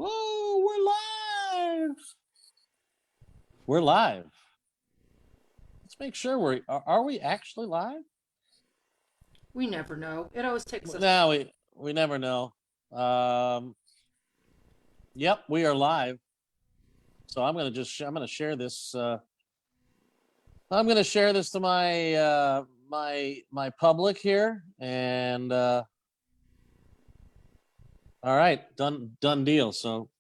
Whoa, we're live. We're live. Let's make sure are we actually live? We never know. It always takes us. No, we never know. Yep, we are live. So I'm gonna share this. I'm gonna share this to my my public here, and all right, done deal. So,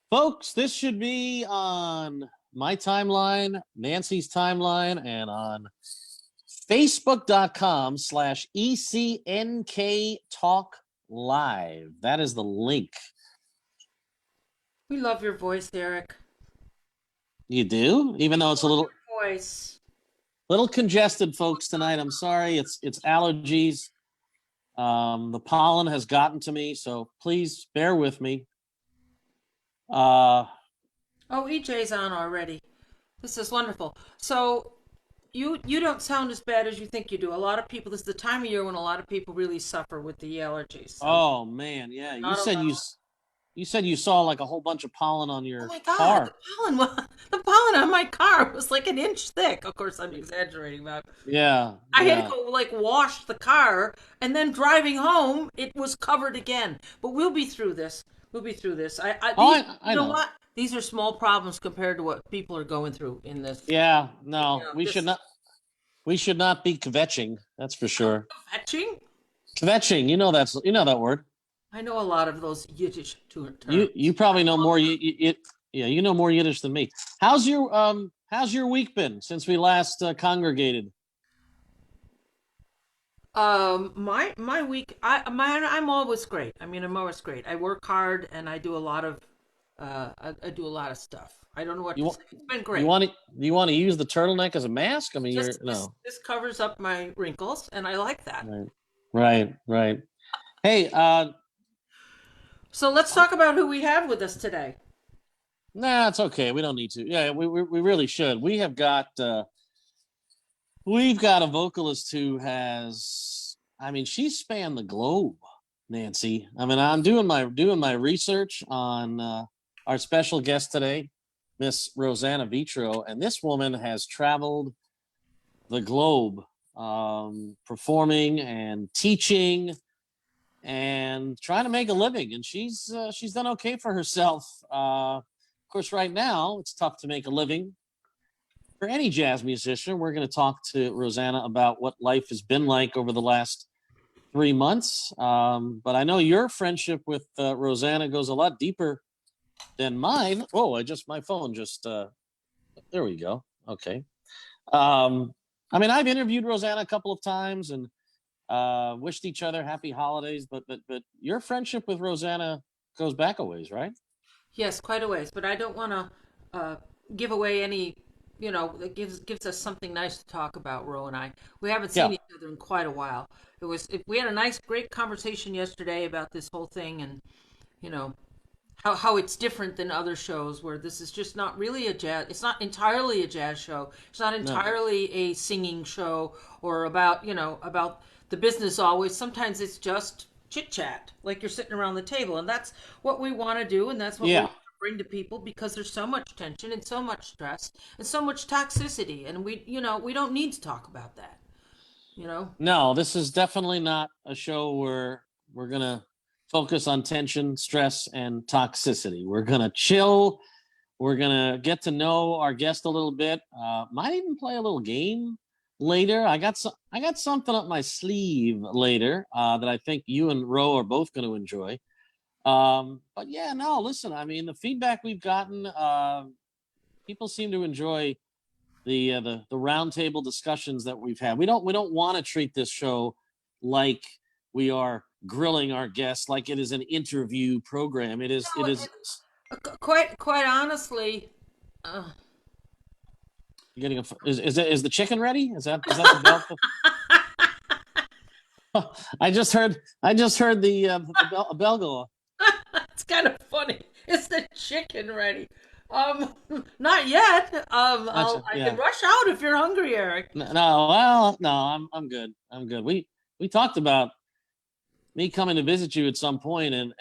folks, this should be on my timeline, Nancy's timeline, and on Facebook.com/ECNK Talk Live. That is the link. We love your voice, Eric. You do? Even though it's a Love your voice. little congested, folks, tonight. I'm sorry. It's allergies. The pollen has gotten to me, so please bear with me. Oh, EJ's on already. This is wonderful. So you don't sound as bad as you think you do. A lot of people. This is the time of year when a lot of people really suffer with the allergies. So Oh man, yeah. not alone. You said you saw like a whole bunch of pollen on Oh your my God, car. the pollen on my car was like an inch thick. Of course, I'm exaggerating that. Yeah, I had to yeah. go like wash the car, and then driving home, it was covered again. But we'll be through this. We'll be through this. Oh, These, I you know know. what? These are small problems compared to what people are going through in this. Yeah, You no, know, we should this not. We should not be kvetching. That's for sure. fetching. Kvetching, you know that word. I know a lot of those Yiddish terms. You probably know more. Yeah, you know more Yiddish than me. How's your week been since we last congregated? My week, I'm always great. I mean, I'm always great. I work hard and I do a lot of, I do a lot of stuff. I don't know what You to want say. It's been you great. want to you want to use the turtleneck as a mask? I mean, you're Just this, no. this covers up my wrinkles, and I like that. Right, right, right. Hey, So let's talk about who we have with us today. nah, it's okay. We don't need to. Yeah, we really should. We've got a vocalist who has. I mean, she's spanned the globe, Nancy. I mean, I'm doing my research on our special guest today, Miss Roseanna Vitro, and this woman has traveled the globe, performing and teaching and trying to make a living, and she's done okay for herself. Of course, right now it's tough to make a living for any jazz musician. We're going to talk to Roseanna about what life has been like over the last 3 months. But I know your friendship with Roseanna goes a lot deeper than mine. Oh, my phone just, there we go. Okay. Um, I mean, I've interviewed Roseanna a couple of times and wished each other happy holidays, but your friendship with Roseanna goes back a ways, right? Yes, quite a ways, but I don't want to give away any. That gives us something nice to talk about. Ro and I, we haven't seen Yeah. each other in quite a while. We had a nice, great conversation yesterday about this whole thing, and you know how it's different than other shows where this is just not really a jazz. It's not entirely a jazz show. It's not No. entirely a singing show or about the business always. Sometimes it's just chit chat, like you're sitting around the table, and that's what we want to do, and that's what we Yeah. want to bring to people because there's so much tension and so much stress and so much toxicity, and we don't need to talk about that. You know. No, this is definitely not a show where we're gonna focus on tension, stress, and toxicity. We're gonna chill. We're gonna get to know our guest a little bit. Might even play a little game later. I got something up my sleeve later that I think you and Ro are both going to enjoy. But yeah, no, listen. I mean, the feedback we've gotten, people seem to enjoy the roundtable discussions that we've had. We don't want to treat this show like we are grilling our guests, like it is an interview program. It No, is. quite honestly. Uh, You're getting is the chicken ready? Is that the bell? I just heard the bell go off. It's kind of funny. It's the chicken ready. Not yet. I can Yeah. rush out if you're hungry, Eric. No, well, no, I'm good. I'm good. We talked about me coming to visit you at some point, and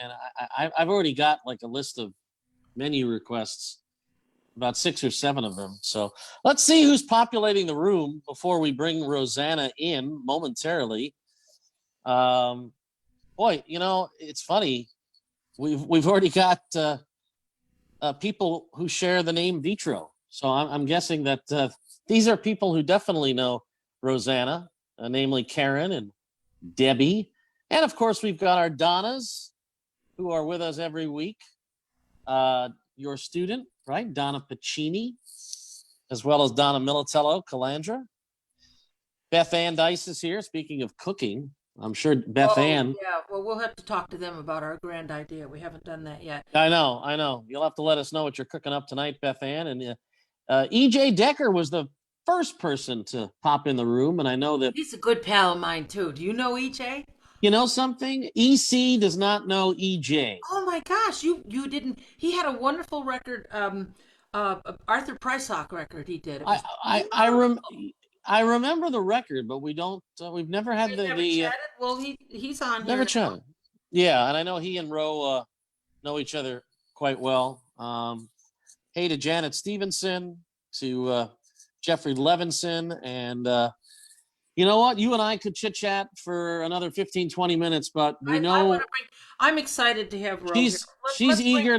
I've already got like a list of menu requests, about 6 or 7 of them. So let's see who's populating the room before we bring Roseanna in momentarily. Boy, it's funny. We've already got people who share the name Vitro. So I'm guessing that these are people who definitely know Roseanna, namely Karen and Debbie. And of course, we've got our Donnas who are with us every week. Your student, right? Donna Pacini, as well as Donna Militello Calandra. Beth Ann Dice is here. Speaking of cooking, I'm sure Beth Ann. Yeah, well, we'll have to talk to them about our grand idea. We haven't done that yet. I know. You'll have to let us know what you're cooking up tonight, Beth Ann. And E.J. Decker was the first person to pop in the room, and I know that he's a good pal of mine too. Do you know E.J.? You know something? EC does not know EJ. Oh my gosh, you didn't. He had a wonderful record, Arthur Prysock record. He did. I remember the record, but we don't. We've never had the. Chatted? Well, he's on. Never chatted. Yeah, and I know he and Ro know each other quite well. Hey to Janet Stevenson, to Jeffrey Levinson, and you know what? You and I could chit chat for another 15, 20 minutes, but I'm excited to have Ro. She's eager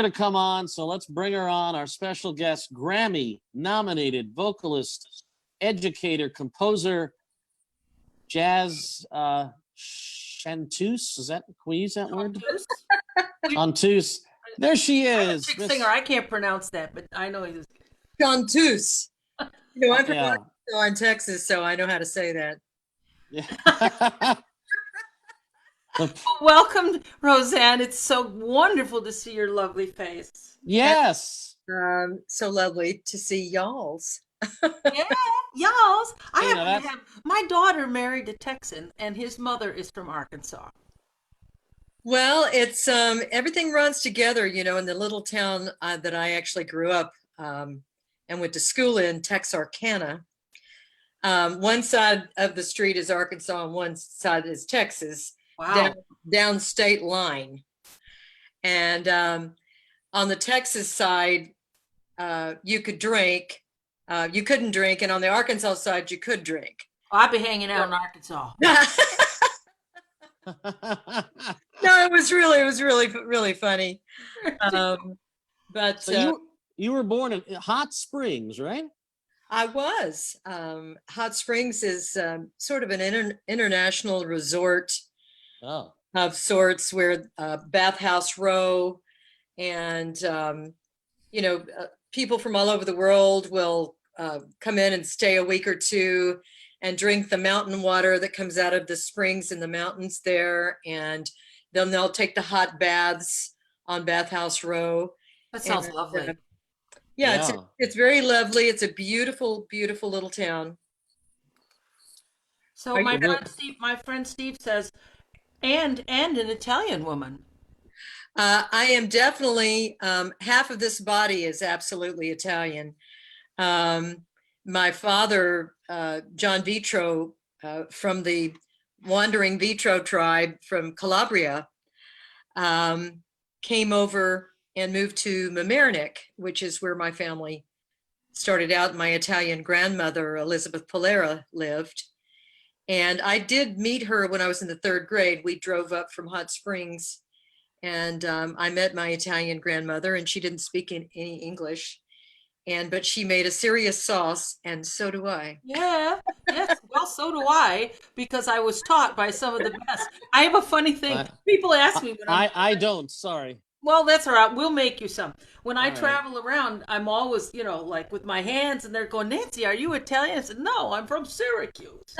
to come on, so let's bring her on. Our special guest, Grammy-nominated vocalist, educator, composer, jazz chanteuse. Can we use that word? Chanteuse. There she is. I'm a singer. I can't pronounce that, but I know he's chanteuse. I'm from Arkansas in Texas, so I know how to say that. Yeah. Welcome, Roseanne. It's so wonderful to see your lovely face. Yes. So lovely to see y'all's. Yeah, y'all's. My daughter married a Texan, and his mother is from Arkansas. Well, it's everything runs together, in the little town that I actually grew up and went to school in, Texarkana. One side of the street is Arkansas and one side is Texas. Wow. Down state line. And on the Texas side, you could drink. You couldn't drink. And on the Arkansas side, you could drink. I'll be hanging out in Arkansas. No, it was really funny. But so you were born in Hot Springs, right? I was. Hot Springs is sort of an international resort of sorts, where Bathhouse Row and people from all over the world will come in and stay a week or two and drink the mountain water that comes out of the springs in the mountains there, and then they'll take the hot baths on Bathhouse Row. That sounds lovely. Yeah. It's very lovely. It's a beautiful, beautiful little town. So my friend Steve says, and an Italian woman. I am definitely, half of this body is absolutely Italian. My father, John Vitro, from the wandering Vitro tribe from Calabria, came over and moved to Mamaroneck, which is where my family started out. My Italian grandmother, Elizabeth Polera, lived. And I did meet her when I was in the 3rd grade. We drove up from Hot Springs, and I met my Italian grandmother, and she didn't speak any English. But she made a serious sauce, and so do I. Yeah, yes. Well, so do I, because I was taught by some of the best. I have a funny thing. People ask me. I don't. Sorry. Well, that's all right. We'll make you some. When I travel around, I'm always, like with my hands, and they're going, Nancy, are you Italian? I said, no, I'm from Syracuse.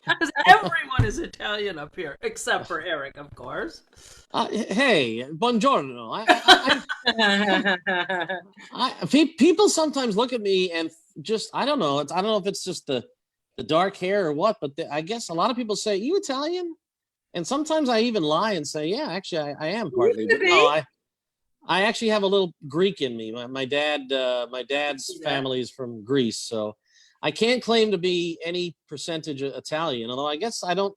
Because everyone is Italian up here, except for Eric, of course. Hey, buongiorno. People sometimes look at me and just, I don't know. I don't know if it's just the dark hair or what, but I guess a lot of people say, you Italian? And sometimes I even lie and say, yeah, actually, I am partly. But no, I actually have a little Greek in me. My dad's family is from Greece, so I can't claim to be any percentage Italian, although I guess I don't.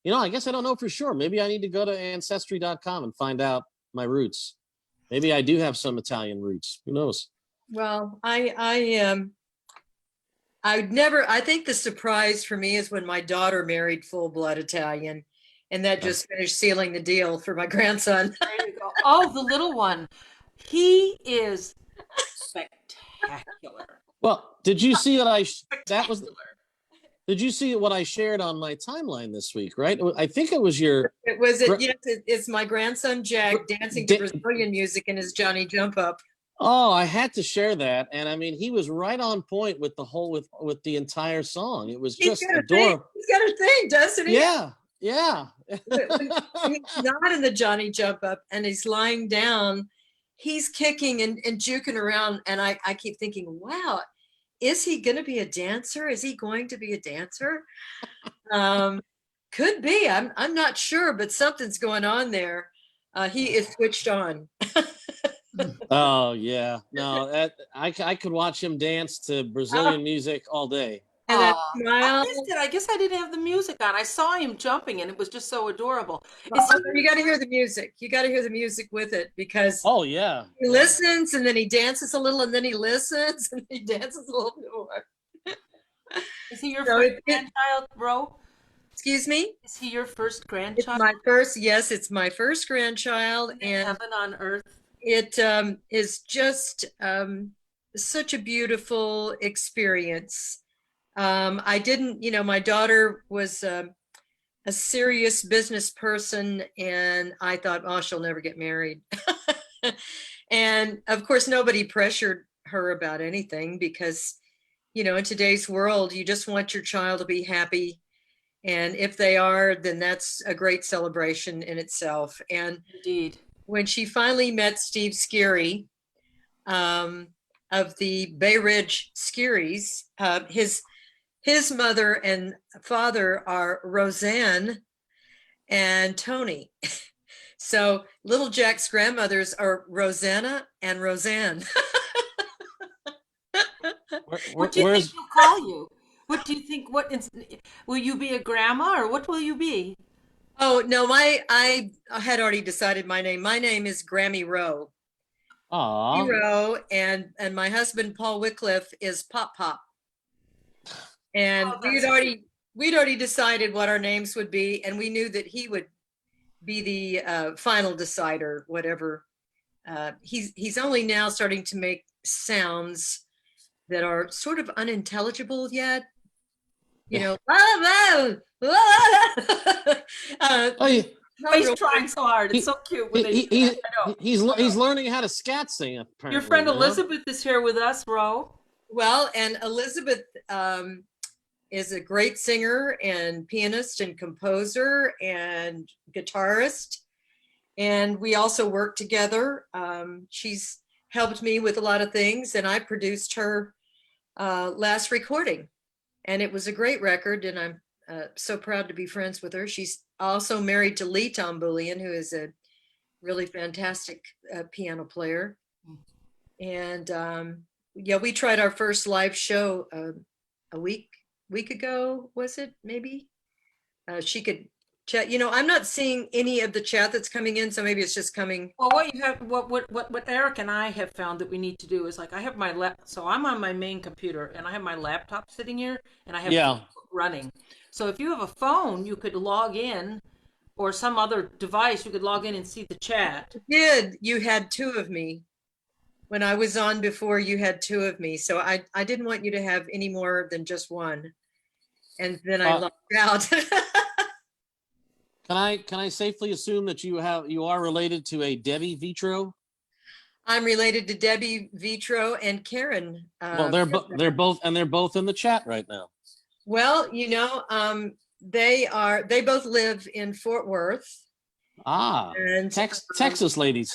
I guess I don't know for sure. Maybe I need to go to ancestry.com and find out my roots. Maybe I do have some Italian roots. Who knows? Well, I think the surprise for me is when my daughter married full-blood Italian, and that just finished sealing the deal for my grandson. There you go. Oh, the little one. He is spectacular. Well, did you see that Spectacular. Did you see what I shared on my timeline this week, right? I think it was your... Yes, it's my grandson, Jack, dancing to Brazilian music in his Johnny Jump Up. Oh, I had to share that. And I mean, he was right on point with the whole, with the entire song. It was just adorable. He's got a thing, doesn't he? Yeah, yeah. He's not in the Johnny Jump Up and he's lying down. He's kicking and juking around. And I keep thinking, wow, is he going to be a dancer? Is he going to be a dancer? Could be. I'm not sure, but something's going on there. He is switched on. Oh yeah, no, I could watch him dance to Brazilian music all day. And that smile. I missed it. I guess I didn't have the music on. I saw him jumping, and it was just so adorable. You got to hear the music. You got to hear the music with it because oh yeah, he listens and then he dances a little and then he listens and he dances a little bit more. Is he your first grandchild, Ro? Excuse me? Is he your first grandchild? It's my first. Yes, it's my first grandchild, and heaven on earth. It is just such a beautiful experience. I didn't, my daughter was a serious business person, and I thought, oh, she'll never get married. And of course, nobody pressured her about anything because, in today's world, you just want your child to be happy. And if they are, then that's a great celebration in itself. And indeed, when she finally met Steve Skeery of the Bay Ridge Skeerys, his mother and father are Roseanne and Tony. So little Jack's grandmothers are Rosanna and Roseanne. What do you think he'll call you? What do you think? Will you be a grandma or what will you be? Oh no, I had already decided my name. My name is Grammy Rowe. Aww. Rowe, and my husband Paul Wycliffe is Pop Pop. And we'd already decided what our names would be, and we knew that he would be the final decider, whatever. He's only now starting to make sounds that are sort of unintelligible yet. He's trying so hard. It's so cute when he's learning how to scat sing. Apparently, your friend Elizabeth is here with us, Ro. Well, and Elizabeth is a great singer and pianist and composer and guitarist, and we also work together. She's helped me with a lot of things, and I produced her last recording. And it was a great record, and I'm so proud to be friends with her. She's also married to Lee Tomboulian, who is a really fantastic piano player. And we tried our first live show a week ago, was it? Maybe she could chat. I'm not seeing any of the chat that's coming in, so maybe it's just coming. Well, what Eric and I have found that we need to do is I have my so I'm on my main computer and I have my laptop sitting here and I have Facebook running. So if you have a phone, you could log in, or some other device, you could log in and see the chat. You had two of me. When I was on before, you had two of me. So I didn't want you to have any more than just one. And then I logged out. Can I safely assume that you are related to a Debbie Vitro? I'm related to Debbie Vitro and Karen. Well, they're both in the chat right now. Well, they both live in Fort Worth. And Texas ladies.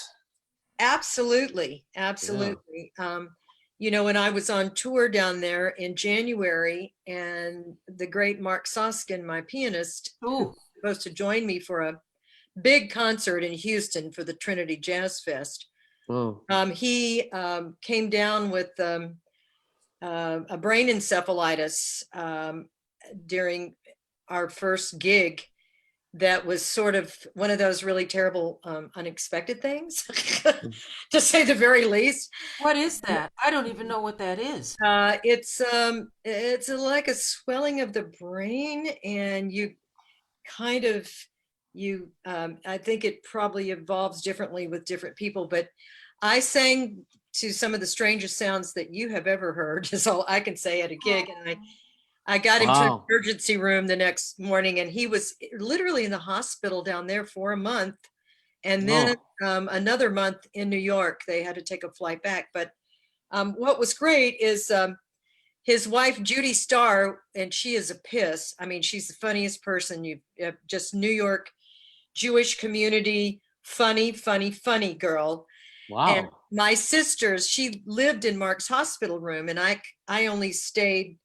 Absolutely. Yeah. When I was on tour down there in January, and the great Mark Soskin, my pianist, was supposed to join me for a big concert in Houston for the Trinity Jazz Fest. Oh. He came down with a brain encephalitis during our first gig. That was sort of one of those really terrible, unexpected things, to say the very least. What is that? I don't even know what that is. It's like a swelling of the brain, and you kind of I think it probably evolves differently with different people, but I sang to some of the strangest sounds that you have ever heard, is all I can say at a gig. And I got him to an Wow. emergency room the next morning, and he was literally in the hospital down there for a month. And then another month in New York, they had to take a flight back. But what was great is his wife, Judy Starr, and she is a piss. I mean, she's the funniest person. You just New York Jewish community, funny, funny, funny girl. And Wow. my sisters, she lived in Mark's hospital room, and I only stayed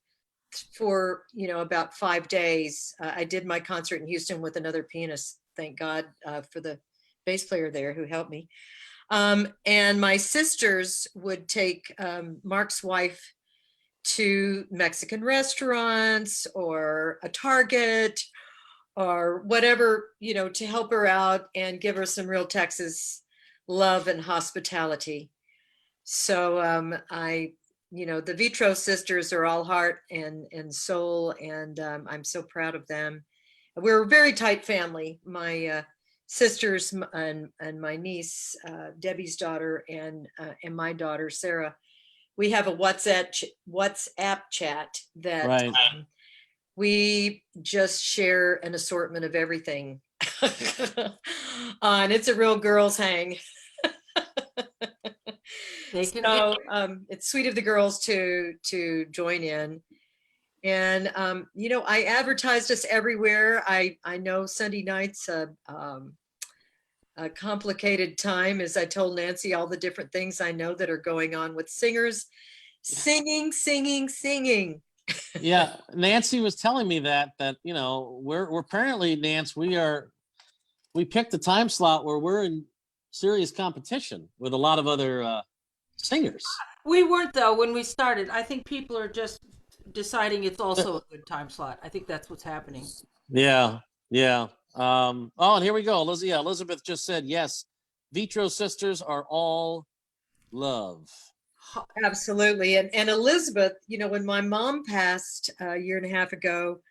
for about 5 days. I did my concert in Houston with another pianist, thank God, for the bass player there who helped me. And my sisters would take Mark's wife to Mexican restaurants or a Target or whatever, to help her out and give her some real Texas love and hospitality. So the Vitro sisters are all heart and soul, and I'm so proud of them. We're a very tight family. My sisters and my niece, Debbie's daughter, and my daughter, Sarah, we have a WhatsApp chat that Right. we just share an assortment of everything. And it's a real girls hang. So it's sweet of the girls to join in. And I advertised us everywhere. I know Sunday night's a complicated time, as I told Nancy all the different things I know that are going on with singers singing. Yeah, Nancy was telling me that we're apparently, Nance, we picked a time slot where we're in serious competition with a lot of other singers. We weren't, though, when we started. I think people are just deciding it's also a good time slot. I think that's what's happening. Yeah. And here we go. Elizabeth just said yes. Vitro sisters are all love. Absolutely. And Elizabeth, when my mom passed a year and a half ago,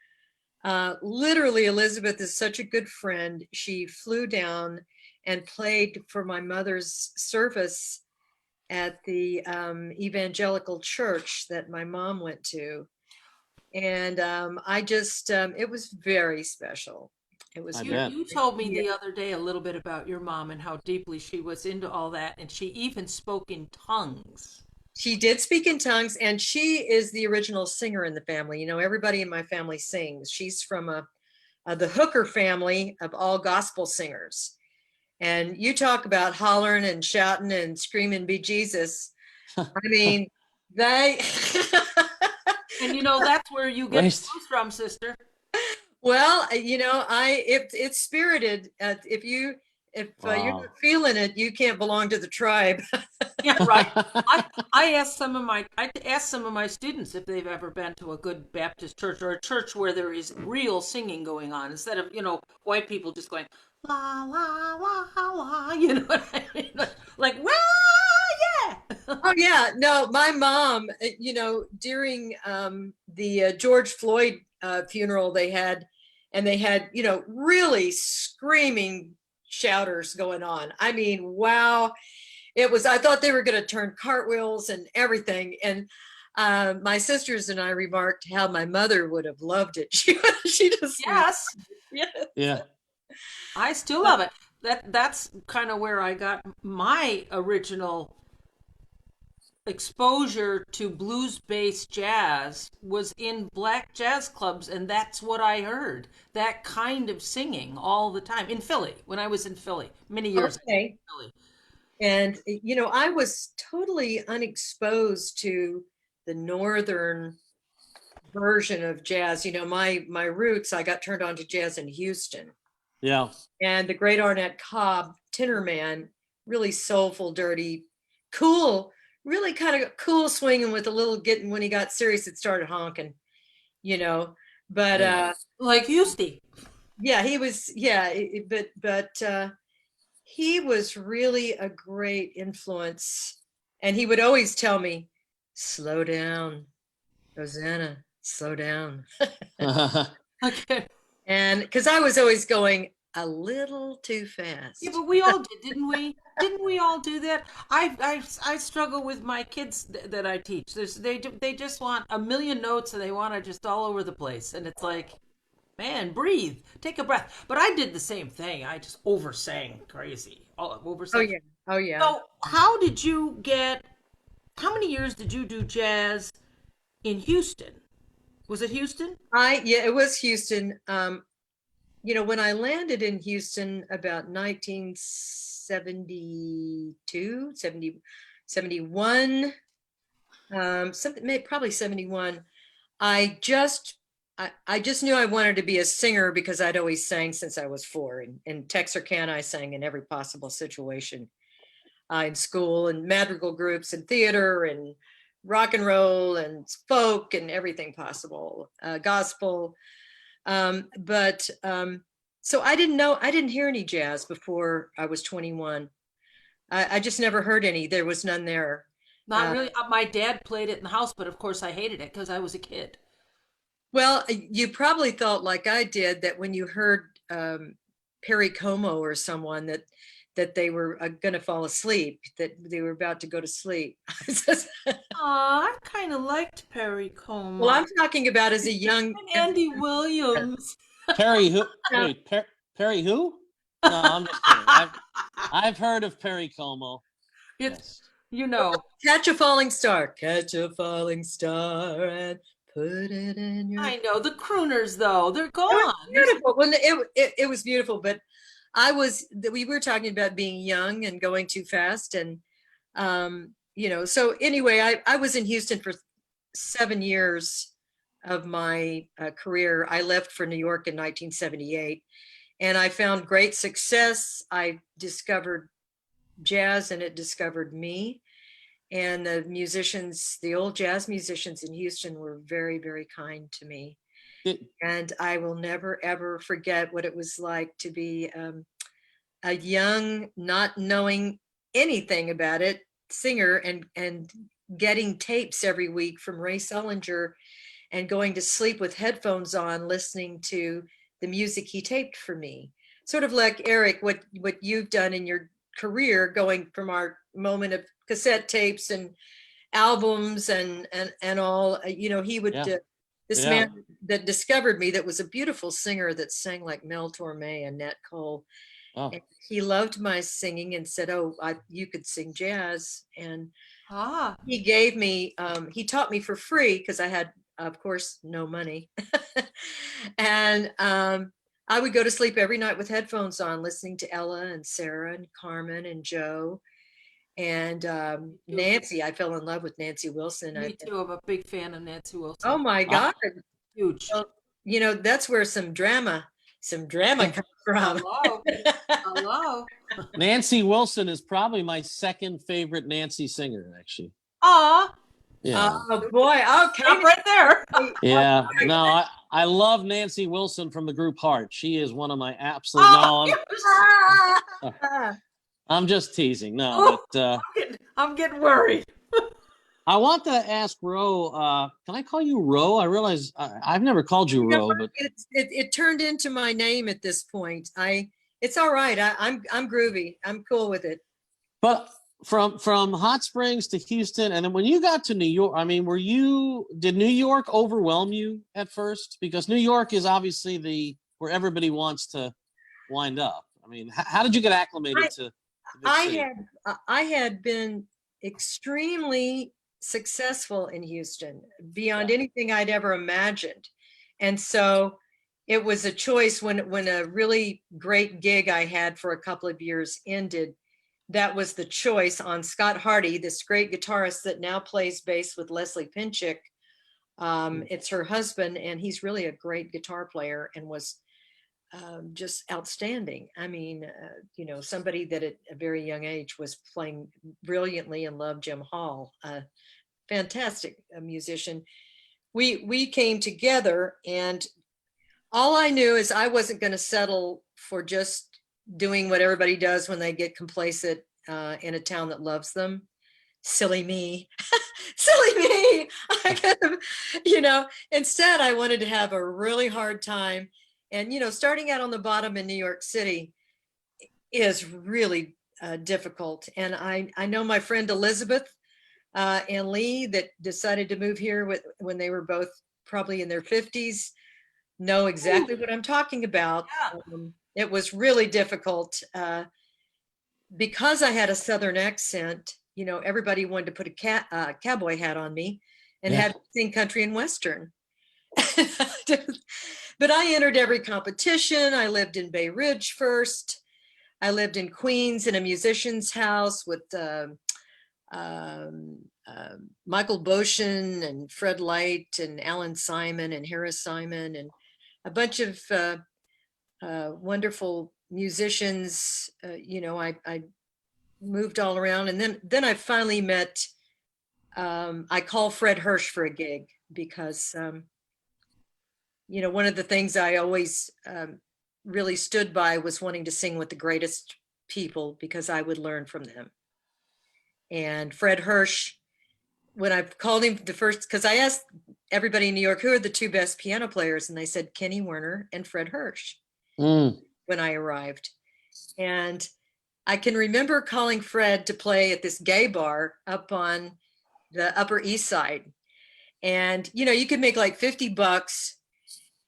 literally Elizabeth is such a good friend. She flew down and played for my mother's service at the evangelical church that my mom went to. And it was very special. It was. You told me the other day a little bit about your mom and how deeply she was into all that, and she even spoke in tongues. She did speak in tongues, and she is the original singer in the family. Everybody in my family sings. She's from the Hooker family of all gospel singers. And you talk about hollering and shouting and screaming, "Be Jesus." I mean, they. And that's where you get the blues from, sister. Well, it's spirited. If you're not feeling it, you can't belong to the tribe. Yeah, right. I asked some of my students if they've ever been to a good Baptist church or a church where there is real singing going on, instead of white people just going la la la la. You know what I mean? Like, well, yeah. Oh yeah, no, my mom. During the George Floyd funeral, they had really screaming shouters going on. I mean, wow. I thought they were going to turn cartwheels and everything. And my sisters and I remarked how my mother would have loved it. She just. Yes. Yeah. I still love it. That's kind of where I got my original exposure to blues-based jazz, was in black jazz clubs, and that's what I heard. That kind of singing all the time in Philly, when I was in Philly many years ago. In Philly. And I was totally unexposed to the northern version of jazz. My roots, I got turned on to jazz in Houston. Yeah. And the great Arnett Cobb, tenor man, really soulful, dirty, cool, really kind of cool swinging with a little getting, when he got serious, it started honking, you know. But like Houston. yeah, he was, yeah, but he was really a great influence. And he would always tell me, slow down, Roseanna, slow down. Okay. And because I was always going a little too fast. Yeah, but we all did, didn't we? Didn't we all do that? I struggle with my kids that I teach. They just want a million notes and they want to just all over the place. And it's like, man, breathe, take a breath. But I did the same thing. I just oversang crazy. Oversang. Oh yeah. Oh yeah. So how did you get? How many years did you do jazz in Houston? Was it Houston? Yeah, it was Houston. You know, when I landed in Houston about 1972, 71, something, probably 71, I just knew I wanted to be a singer because I'd always sang since I was 4. In Texarkana, I sang in every possible situation, in school and madrigal groups and theater and rock and roll and folk and everything possible, gospel. So I didn't hear any jazz before I was 21. I just never heard any. There was none there. Not really. My dad played it in the house, but of course I hated it because I was a kid. Well, you probably thought like I did that when you heard Perry Como or someone that they were going to fall asleep, that they were about to go to sleep. I kind of liked Perry Como. Well, I'm talking about as a young Andy Williams. Perry who? Wait, Perry who? No, I'm just kidding. I've heard of Perry Como. It's you know. Catch a falling star, catch a falling star, and put it in your. I know the crooners though; they're gone. Beautiful. Well, it was beautiful, but we were talking about being young and going too fast, and you know. So anyway, I was in Houston for 7 years of my career. I left for New York in 1978, and I found great success. I discovered jazz, and it discovered me. And the musicians, the old jazz musicians in Houston, were very, very kind to me. And I will never, ever forget what it was like to be a young, not knowing anything about it, singer, and getting tapes every week from Ray Sullinger and going to sleep with headphones on, listening to the music he taped for me. Sort of like Eric, what you've done in your career, going from our moment of cassette tapes and albums and all, you know, he would, this man that discovered me, that was a beautiful singer that sang like Mel Torme and Nat Cole. Oh. And he loved my singing and said, oh, you could sing jazz. And he gave me, he taught me for free because I had, of course, no money. And I would go to sleep every night with headphones on, listening to Ella and Sarah and Carmen and Joe and Nancy. I fell in love with Nancy Wilson. Me too. I'm a big fan of Nancy Wilson. Oh my God. Huge. Well, you know, that's where some drama comes from. Hello. Nancy Wilson is probably my second favorite Nancy singer, actually. Yeah. Oh boy. Okay. Stop right there. Yeah. No, I love Nancy Wilson from the group Heart. She is one of my absolute. I'm just teasing. No, but I'm getting worried. I want to ask Ro. Can I call you Ro? I realize I've never called you Ro, but it turned into my name at this point. It's all right. I'm groovy. I'm cool with it. But from Hot Springs to Houston, and then when you got to New York, I mean, did New York overwhelm you at first? Because New York is obviously where everybody wants to wind up. I mean, how did you get acclimated to? I had been extremely successful in Houston, beyond anything I'd ever imagined. And so it was a choice when a really great gig I had for a couple of years ended. That was the choice on Scott Hardy, this great guitarist that now plays bass with Leslie Pinchik. It's her husband, and he's really a great guitar player and was just outstanding. I mean, somebody that at a very young age was playing brilliantly and loved Jim Hall, a fantastic musician. We came together, and all I knew is I wasn't going to settle for just doing what everybody does when they get complacent in a town that loves them. Silly me. Silly me. I could have, instead I wanted to have a really hard time. And, starting out on the bottom in New York City is really difficult. And I know my friend Elizabeth and Lee that decided to move here when they were both probably in their 50s know exactly what I'm talking about. Yeah. It was really difficult because I had a Southern accent. Everybody wanted to put a cowboy hat on me and had to sing country and Western. But I entered every competition. I lived in Bay Ridge first. I lived in Queens in a musician's house with Michael Boshin and Fred Light and Alan Simon and Harris Simon and a bunch of wonderful musicians. I moved all around, and then I finally met. I called Fred Hirsch for a gig because one of the things I always really stood by was wanting to sing with the greatest people because I would learn from them. And Fred Hirsch, when I called him the first, because I asked everybody in New York, who are the two best piano players? And they said Kenny Werner and Fred Hirsch when I arrived. And I can remember calling Fred to play at this gay bar up on the Upper East Side. And, you could make like $50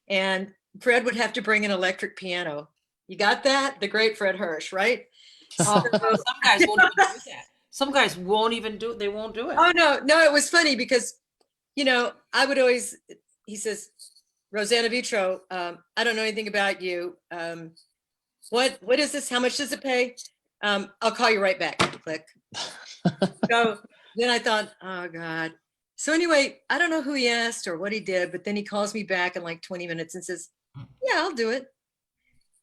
and Fred would have to bring an electric piano. You got that? The great Fred Hirsch, right? Some guys won't even do that. Some guys won't even do it. They won't do it. Oh, no, it was funny because, I would always, he says, Roseanna Vitro, I don't know anything about you. What is this? How much does it pay? I'll call you right back. Click. So then I thought, oh God. So anyway, I don't know who he asked or what he did, but then he calls me back in like 20 minutes and says, yeah, I'll do it.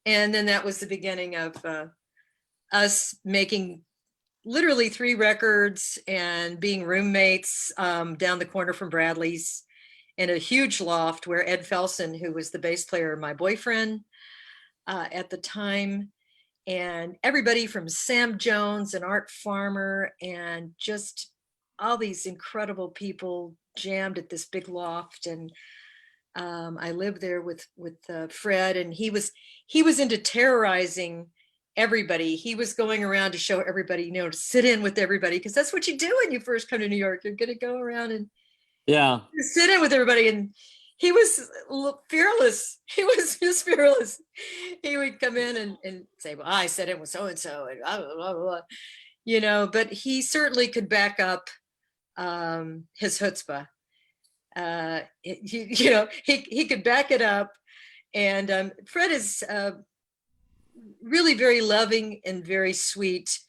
And then that was the beginning of us making literally 3 records and being roommates down the corner from Bradley's in a huge loft where Ed Felsen, who was the bass player, my boyfriend at the time, and everybody from Sam Jones and Art Farmer and just all these incredible people jammed at this big loft. And I lived there with Fred, and he was into terrorizing everybody. He was going around to show everybody, to sit in with everybody, because that's what you do when you first come to New York. You're going to go around and sit in with everybody. And he was fearless. He was just fearless. He would come in and say, well, I said it was so-and-so, and blah, blah, blah, blah. But he certainly could back up his chutzpah. He could back it up. And Fred is really very loving and very sweet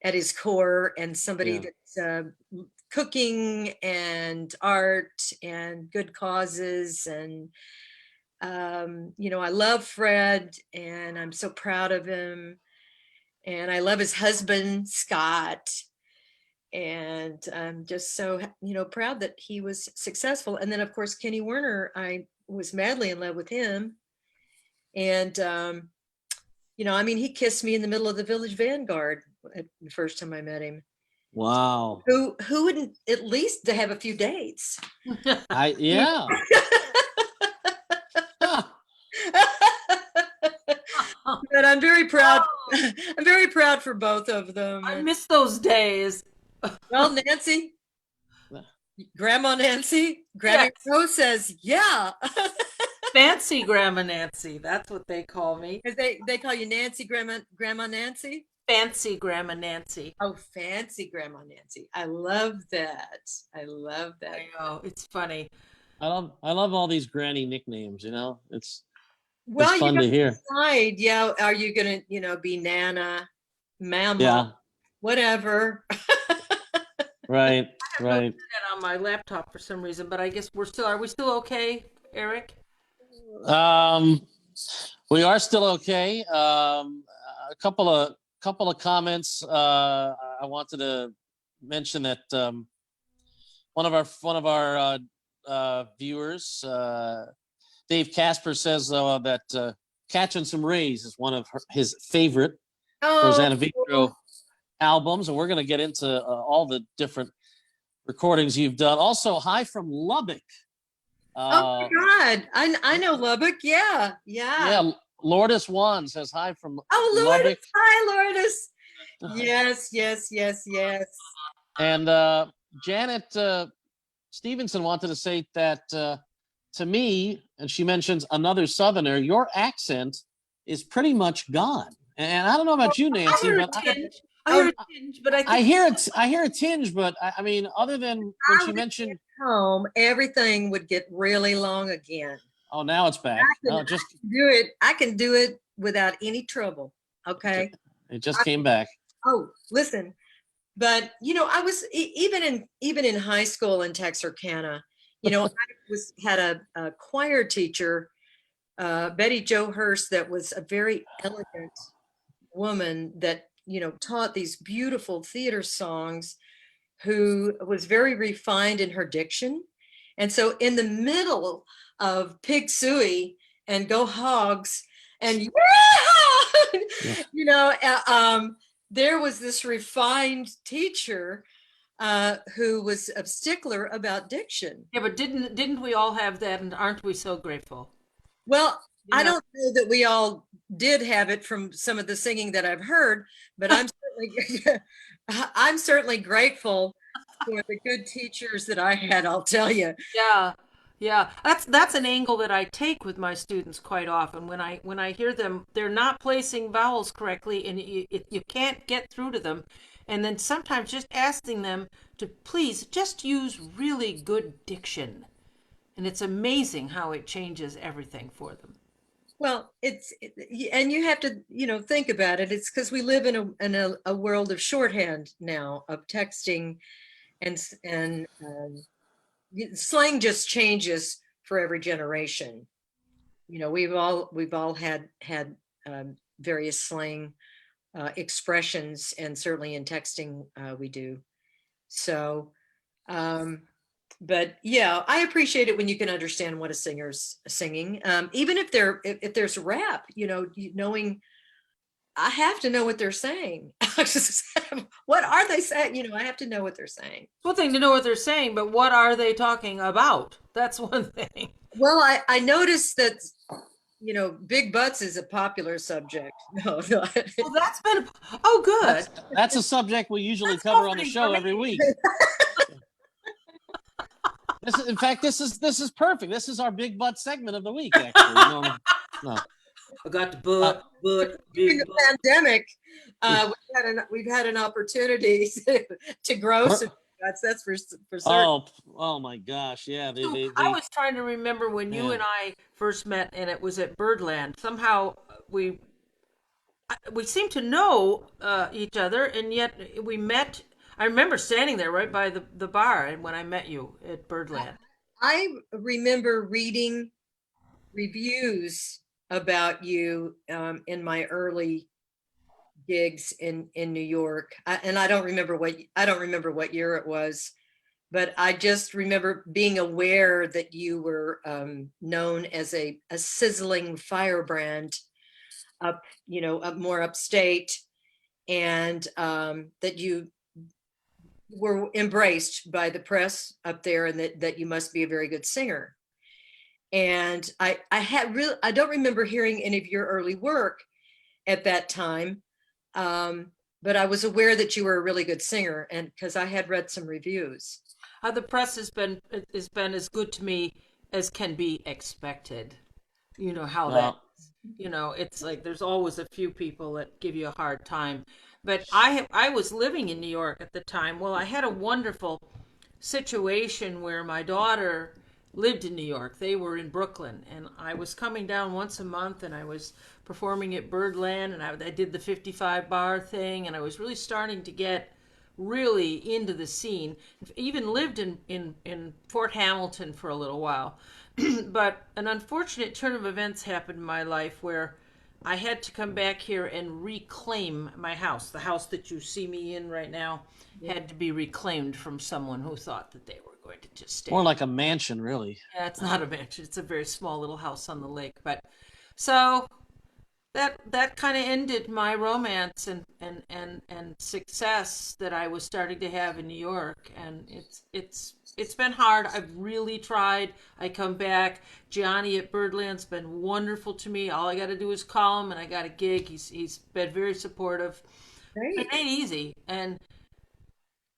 at his core, and somebody that's cooking and art and good causes. And I love Fred, and I'm so proud of him, and I love his husband Scott, and I'm just so proud that he was successful. And then of course Kenny Werner, I was madly in love with him, and he kissed me in the middle of the Village Vanguard the first time I met him. Wow. Who wouldn't at least to have a few dates? Yeah. But I'm very proud. I'm very proud for both of them. I miss those days. Well, Nancy, Grandma Nancy, Grandma Rose says, yeah. Fancy Grandma Nancy. That's what they call me. They call you Nancy, Grandma Nancy? Fancy Grandma Nancy. Oh, fancy Grandma Nancy. I love that. I know. It's funny. I love all these granny nicknames, It's well, fun to hear. Decide, are you gonna, be Nana, Mama, whatever? Right. I have that on my laptop for some reason, but I guess are we still okay, Eric? We are still okay. A couple of comments. I wanted to mention that one of our viewers, Dave Casper, says that "Catching Some Rays" is one of his favorite Roseanna Vitro albums, and we're going to get into all the different recordings you've done. Also, hi from Lubbock. Oh my God, I know Lubbock. Yeah. Lourdes Juan says hi from Lourdes. Lubbock. Hi, Lourdes. Yes. And Janet Stevenson wanted to say that to me, and she mentions another Southerner, your accent is pretty much gone. And I don't know about you, Nancy, I hear a tinge, but I hear a tinge, but I mean, other than when she mentioned home, everything would get really long again. Oh, now it's back. I can do it without any trouble. Okay. It just came back. Oh, listen, but I was even in high school in Texarkana. I had a choir teacher, Betty Jo Hurst, that was a very elegant woman that taught these beautiful theater songs, who was very refined in her diction. And so in the middle of Pig Suey and Go Hogs and there was this refined teacher who was a stickler about diction. Yeah, but didn't we all have that, and aren't we so grateful? Well, I don't know that we all did have it from some of the singing that I've heard, but I'm certainly grateful for the good teachers that I had, I'll tell you. Yeah. That's an angle that I take with my students quite often. When I hear them, they're not placing vowels correctly, and you can't get through to them. And then sometimes just asking them to please just use really good diction. And it's amazing how it changes everything for them. Well, and you have to, think about it. It's because we live in a world of shorthand now, of texting, and slang just changes for every generation. We've all had various slang expressions, and certainly in texting we do. So, but yeah, I appreciate it when you can understand what a singer's singing, even if there's rap. Knowing, I have to know what they're saying. What are they saying? I have to know what they're saying. One thing to know what they're saying, but what are they talking about? That's one thing. Well, I noticed that, big butts is a popular subject. No. Well, good. That's a subject we usually cover on the show every week. In fact, this is perfect. This is our big butt segment of the week, actually. No. I got the butt. During the pandemic, we've had an opportunity to grow some butts. That's for certain. Oh my gosh, yeah. I was trying to remember when you and I first met, and it was at Birdland. Somehow we seemed to know each other, and yet we met. I remember standing there right by the bar, and when I met you at Birdland. I remember reading reviews about you in my early gigs in New York, and I don't remember what year it was, but I just remember being aware that you were known as a sizzling firebrand up more upstate, and that you were embraced by the press up there, and that you must be a very good singer. And I don't remember hearing any of your early work at that time, but I was aware that you were a really good singer, and because I had read some reviews. The press has been as good to me as can be expected. You know how that. It's like there's always a few people that give you a hard time. But I was living in New York at the time. Well, I had a wonderful situation where my daughter lived in New York. They were in Brooklyn, and I was coming down once a month, and I was performing at Birdland, and I did the 55 bar thing, and I was really starting to get really into the scene. Even lived in Fort Hamilton for a little while. But an unfortunate turn of events happened in my life where I had to come back here and reclaim my house. The house that you see me in right now had to be reclaimed from someone who thought that they were going to just stay. More like a mansion, really. Yeah, it's not a mansion. It's a very small little house on the lake. But so that kind of ended my romance and success that I was starting to have in New York. And it's been hard. I've really tried. I come back. Gianni at Birdland's been wonderful to me. All I got to do is call him, and I got a gig. He's been very supportive. Great. It ain't easy, and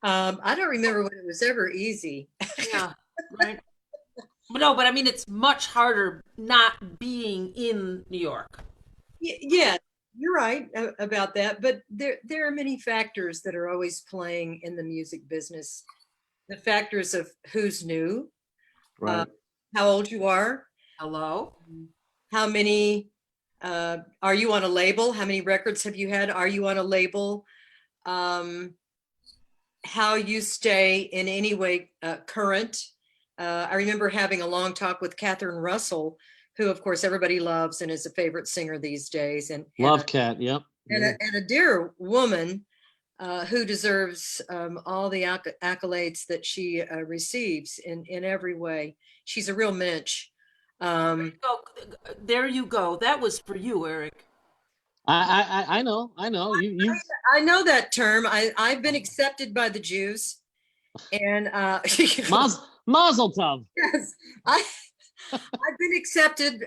I don't remember when it was ever easy. yeah, right. But no, but I mean, it's much harder not being in New York. Yeah, you're right about that. But there are many factors that are always playing in the music business. The factors of who's new, Right. how old you are, Hello. how many are you on a label? How many records have you had? Are you on a label? How you stay in any way current. I remember having a long talk with Catherine Russell, who of course everybody loves and is a favorite singer these days. And Love Cat. Yep. and a dear woman who deserves all the accolades that she receives in every way. She's a real mensch. There you go. That was for you, Eric. I know. You I know that term. I've been accepted by the Jews, and Mazel tov. yes, I've been accepted,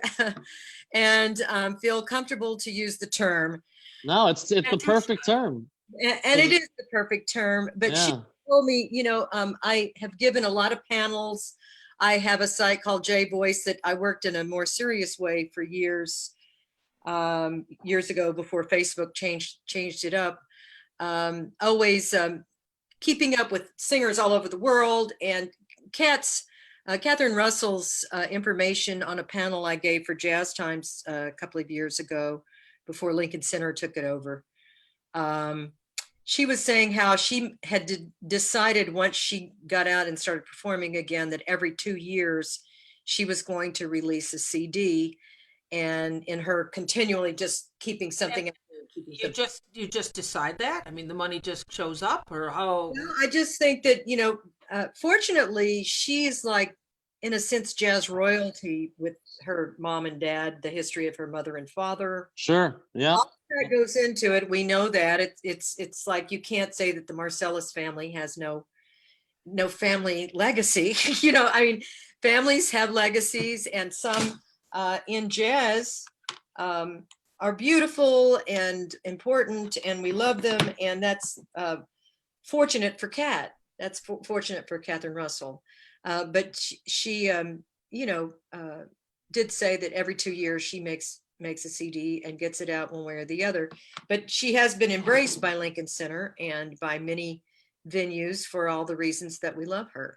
and feel comfortable to use the term. No, it's the perfect term. And it is the perfect term. But she told me, I have given a lot of panels. I have a site called J Voice that I worked in a more serious way for years ago before Facebook changed it up. Always keeping up with singers all over the world, and Catherine Russell's information on a panel I gave for Jazz Times a couple of years ago before Lincoln Center took it over. She was saying how she had decided once she got out and started performing again that every 2 years she was going to release a CD, and in her continually just keeping something. You just decide that? I mean, the money just shows up, or how? No, I just think that, fortunately, she's like, in a sense, jazz royalty with her mom and dad, the history of her mother and father. Sure. Yeah. All that goes into it. We know that it's like, you can't say that the Marcellus family has no family legacy. I mean, families have legacies, and some in jazz are beautiful and important, and we love them. And that's fortunate for Kat. That's fortunate for Catherine Russell. But she did say that every 2 years she makes a CD and gets it out one way or the other. But she has been embraced by Lincoln Center and by many venues for all the reasons that we love her.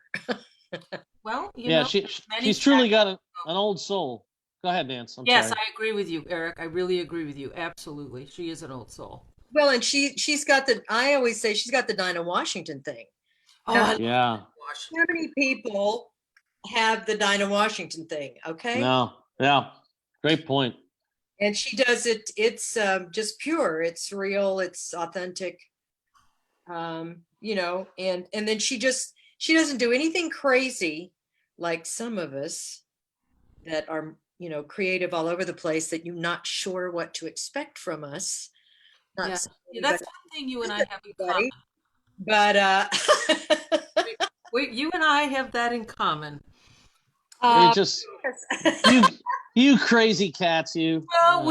Well, she's truly got an old soul. Go ahead, Nance. Yes, sorry. I agree with you, Eric. I really agree with you. Absolutely. She is an old soul. Well, and she's got I always say she's got the Dinah Washington thing. Oh, yeah. How many people have the Dinah Washington thing? Okay. No. Yeah. Great point. And she does it. It's just pure. It's real. It's authentic. And then she doesn't do anything crazy like some of us that are, creative all over the place, that you're not sure what to expect from us. That's one thing you and I have in common. But you and I have that in common. You crazy cats, you. Well,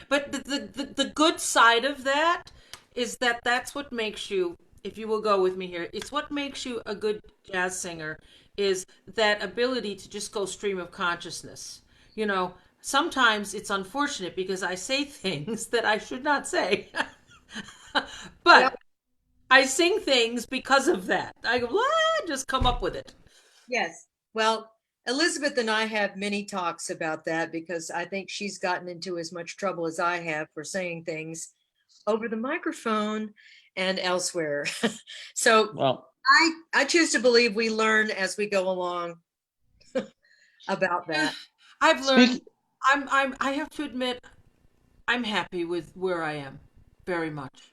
but the good side of that is that that's what makes you, if you will go with me here, it's what makes you a good jazz singer, is that ability to just go stream of consciousness. Sometimes it's unfortunate because I say things that I should not say, but I sing things because of that. I go, just come up with it. Yes. Well, Elizabeth and I have many talks about that, because I think she's gotten into as much trouble as I have for saying things over the microphone and elsewhere. So I choose to believe we learn as we go along about that. I've learned. I have to admit, I'm happy with where I am, very much,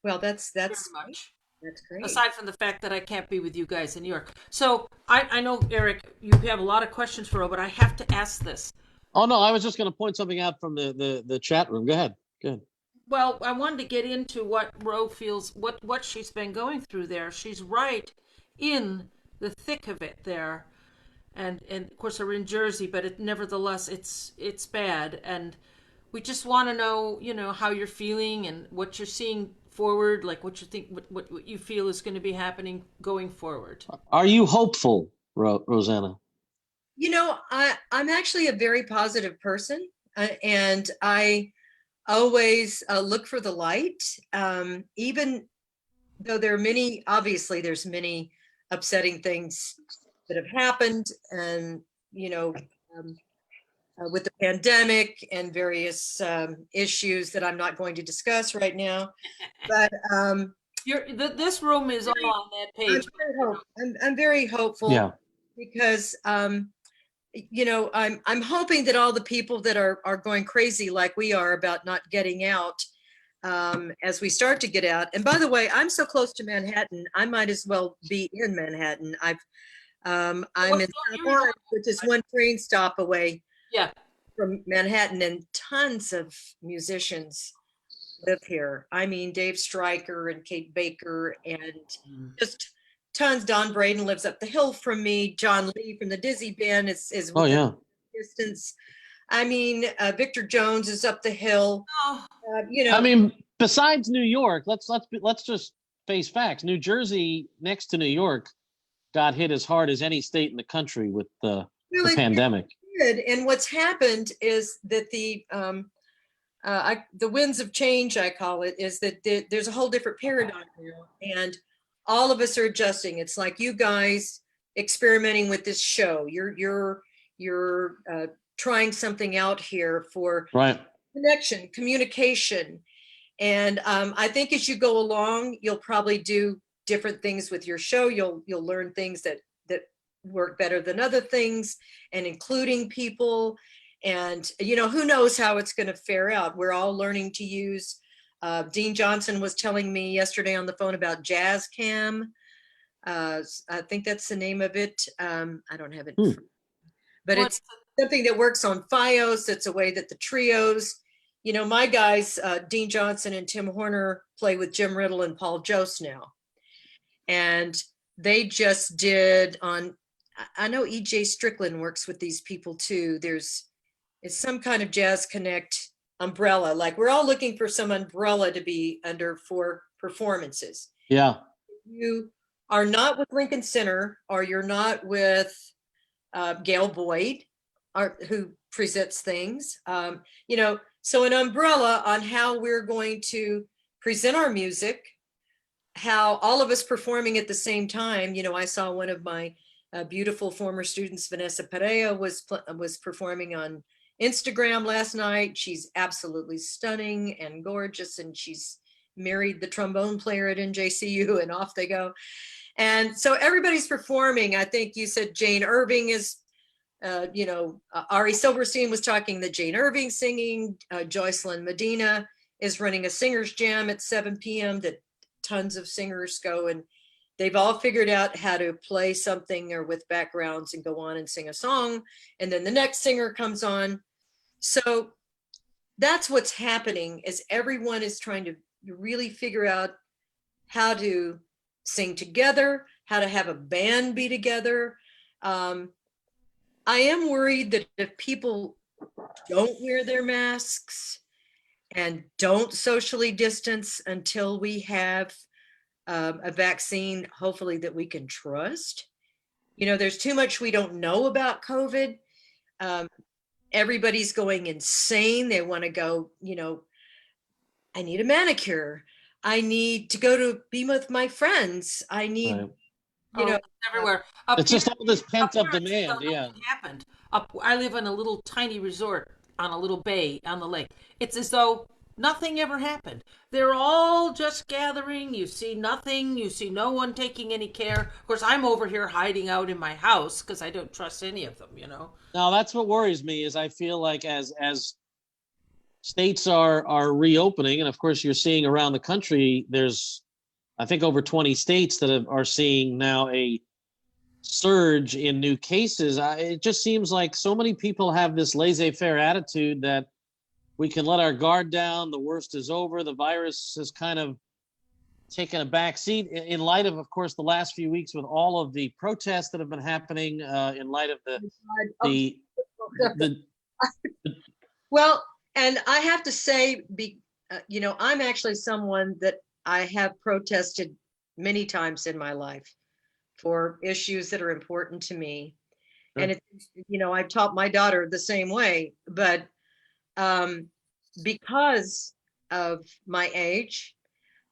Well, very much. that's great. Aside from the fact that I can't be with you guys in New York. So I know, Eric, you have a lot of questions for Ro, but I have to ask this. Oh no, I was just going to point something out from the chat room. Go ahead. Good. Well, I wanted to get into what Ro feels, what she's been going through there. She's right in the thick of it there, and of course we're in Jersey, but nevertheless it's bad, and we just want to know, how you're feeling and what you're seeing forward, like what you think, what you feel is going to be happening going forward. Are you hopeful, Rosanna? I'm actually a very positive person, and I always look for the light, even though obviously there's many upsetting things that have happened, and with the pandemic and various issues that I'm not going to discuss right now. But this room is all on that page. I'm very hopeful. Yeah. Because I'm hoping that all the people that are going crazy like we are about not getting out, as we start to get out. And by the way, I'm so close to Manhattan, I might as well be in Manhattan. I'm in South Orange, which is one train stop away from Manhattan, and tons of musicians live here. I mean, Dave Stryker and Kate Baker, and just tons. Don Braden lives up the hill from me. John Lee from the Dizzy Band is within distance. I mean, Victor Jones is up the hill. I mean, besides New York, let's just face facts. New Jersey, next to New York, got hit as hard as any state in the country with the pandemic. And what's happened is that the winds of change, I call it, is that there's a whole different paradigm now, and all of us are adjusting. It's like you guys experimenting with this show. You're trying something out here for connection, communication. And I think as you go along, you'll probably do different things with your show. You'll learn things that work better than other things, and including people. And who knows how it's going to fare out. We're all learning to use. Dean Johnson was telling me yesterday on the phone about Jazz Cam. I think that's the name of it. I don't have it, but it's something that works on Fios. It's a way that the trios, my guys, Dean Johnson and Tim Horner, play with Jim Riddle and Paul Jost now. And they just did I know EJ Strickland works with these people too. It's some kind of Jazz Connect umbrella. Like, we're all looking for some umbrella to be under for performances. Yeah. You are not with Lincoln Center, or you're not with Gail Boyd, who presents things. So an umbrella on how we're going to present our music, how all of us performing at the same time. I saw one of my beautiful former students, Vanessa Perea, was performing on Instagram last night. She's absolutely stunning and gorgeous, and she's married the trombone player at NJCU, and off they go. And so everybody's performing. I think you said Jane Irving is, Ari Silverstein was talking that Jane Irving singing. Joycelyn Medina is running a singer's jam at 7 p.m. that tons of singers go, and they've all figured out how to play something or with backgrounds and go on and sing a song. And then the next singer comes on. So that's what's happening, is everyone is trying to really figure out how to sing together, how to have a band be together. I am worried that if people don't wear their masks and don't socially distance until we have a vaccine, hopefully, that we can trust. There's too much we don't know about COVID. Everybody's going insane. They want to go, I need a manicure. I need to go to be with my friends. I need, everywhere. It's just all this pent up demand. Yeah. Happened. I live in a little tiny resort on a little bay on the lake. It's as though nothing ever happened. They're all just gathering. You see nothing. You see no one taking any care. Of course, I'm over here hiding out in my house because I don't trust any of them, Now, that's what worries me, is I feel like as states are reopening, and of course, you're seeing around the country. There's, I think, over 20 states that are seeing now a surge in new cases. It just seems like so many people have this laissez-faire attitude that we can let our guard down. The worst is over. The virus has kind of taken a back seat in light of course, the last few weeks with all of the protests that have been happening in light of the well, and I have to say, I'm actually someone that I have protested many times in my life for issues that are important to me. Sure. And it's, I've taught my daughter the same way, but because of my age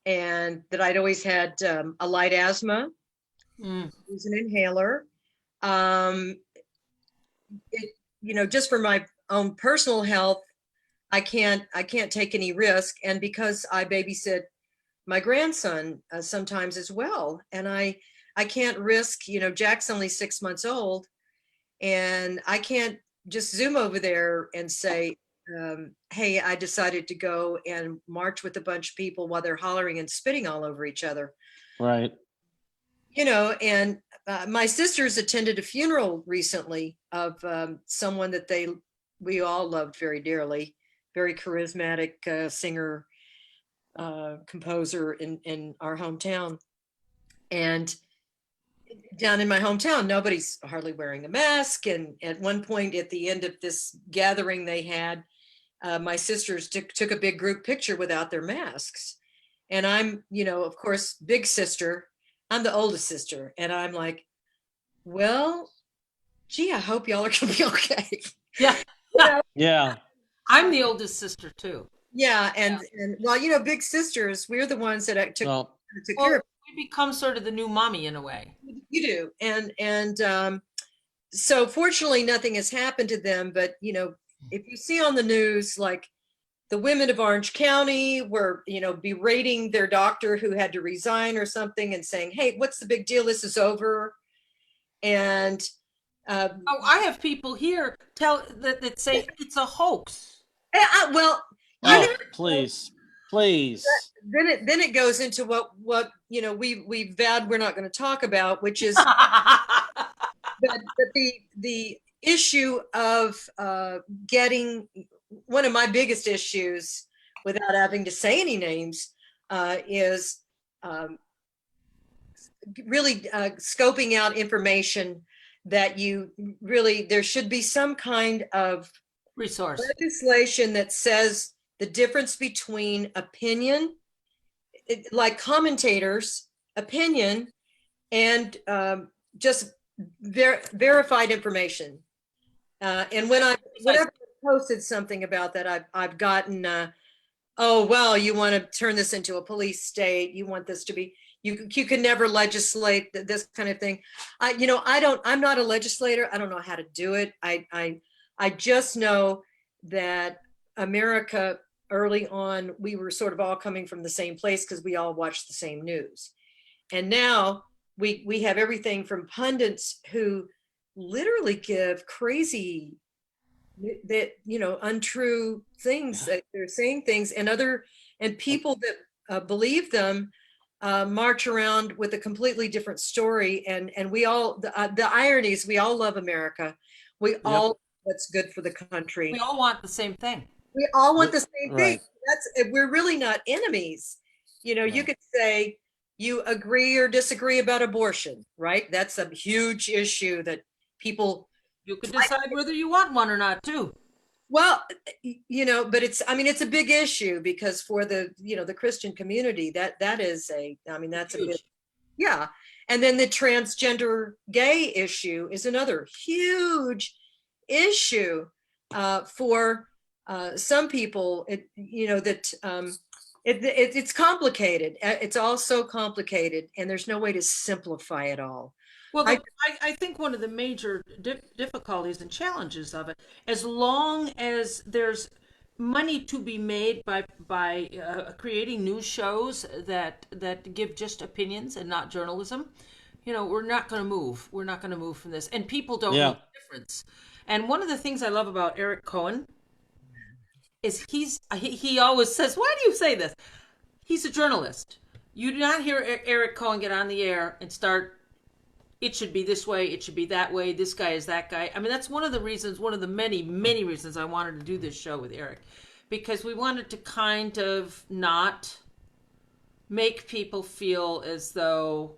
and that I'd always had a light asthma, use an inhaler, just for my own personal health, I can't take any risk. And because I babysit my grandson sometimes as well, and I can't risk, Jack's only 6 months old, and I can't just Zoom over there and say, hey, I decided to go and march with a bunch of people while they're hollering and spitting all over each other. Right. And my sisters attended a funeral recently of someone that we all loved very dearly, very charismatic singer, composer in our hometown. And down in my hometown, nobody's hardly wearing a mask. And at one point at the end of this gathering they had, my sisters took a big group picture without their masks. And I'm, of course, big sister. I'm the oldest sister. And I'm like, well, gee, I hope y'all are going to be okay. Yeah. Yeah. I'm the oldest sister too. Yeah. And well, big sisters, we're the ones that took care of. We become sort of the new mommy in a way. You do. And so fortunately nothing has happened to them, but if you see on the news, like the women of Orange County were, berating their doctor who had to resign or something and saying, hey, what's the big deal? This is over. And I have people here that say it's a hoax. Please. Then it goes into what we vowed we're not going to talk about, which is the issue of getting, one of my biggest issues, without having to say any names, is really scoping out information that there should be some kind of resource legislation that says the difference between opinion, like commentators' opinion, and just verified information. And whenever I posted something about that, I've gotten, oh, well, you want to turn this into a police state. You want this to be, you can never legislate this kind of thing. I'm not a legislator. I don't know how to do it. I just know that America, early on, we were sort of all coming from the same place because we all watched the same news. And now we have everything from pundits who literally give crazy, untrue things. That they're saying things, and people that believe them march around with a completely different story. And we all, the irony is, we all love America. We all what's good for the country. We all want the same thing. We all want the same thing. Right. We're really not enemies. You could say you agree or disagree about abortion, right? That's a huge issue that people. You could decide whether you want one or not too. Well, but it's a big issue, because for the Christian community, that's huge. A big, yeah. And then the transgender gay issue is another huge issue for some people. It's complicated. It's all so complicated, and there's no way to simplify it all. Well, I think one of the major difficulties and challenges of it, as long as there's money to be made by creating news shows that give just opinions and not journalism, we're not going to move. We're not going to move from this, and people don't know the difference. And one of the things I love about Eric Cohen is he always says, why do you say this? He's a journalist. You do not hear Eric Cohen get on the air and start, it should be this way, it should be that way, this guy is that guy. I mean, that's one of the reasons, one of the many, many reasons I wanted to do this show with Eric, because we wanted to kind of not make people feel as though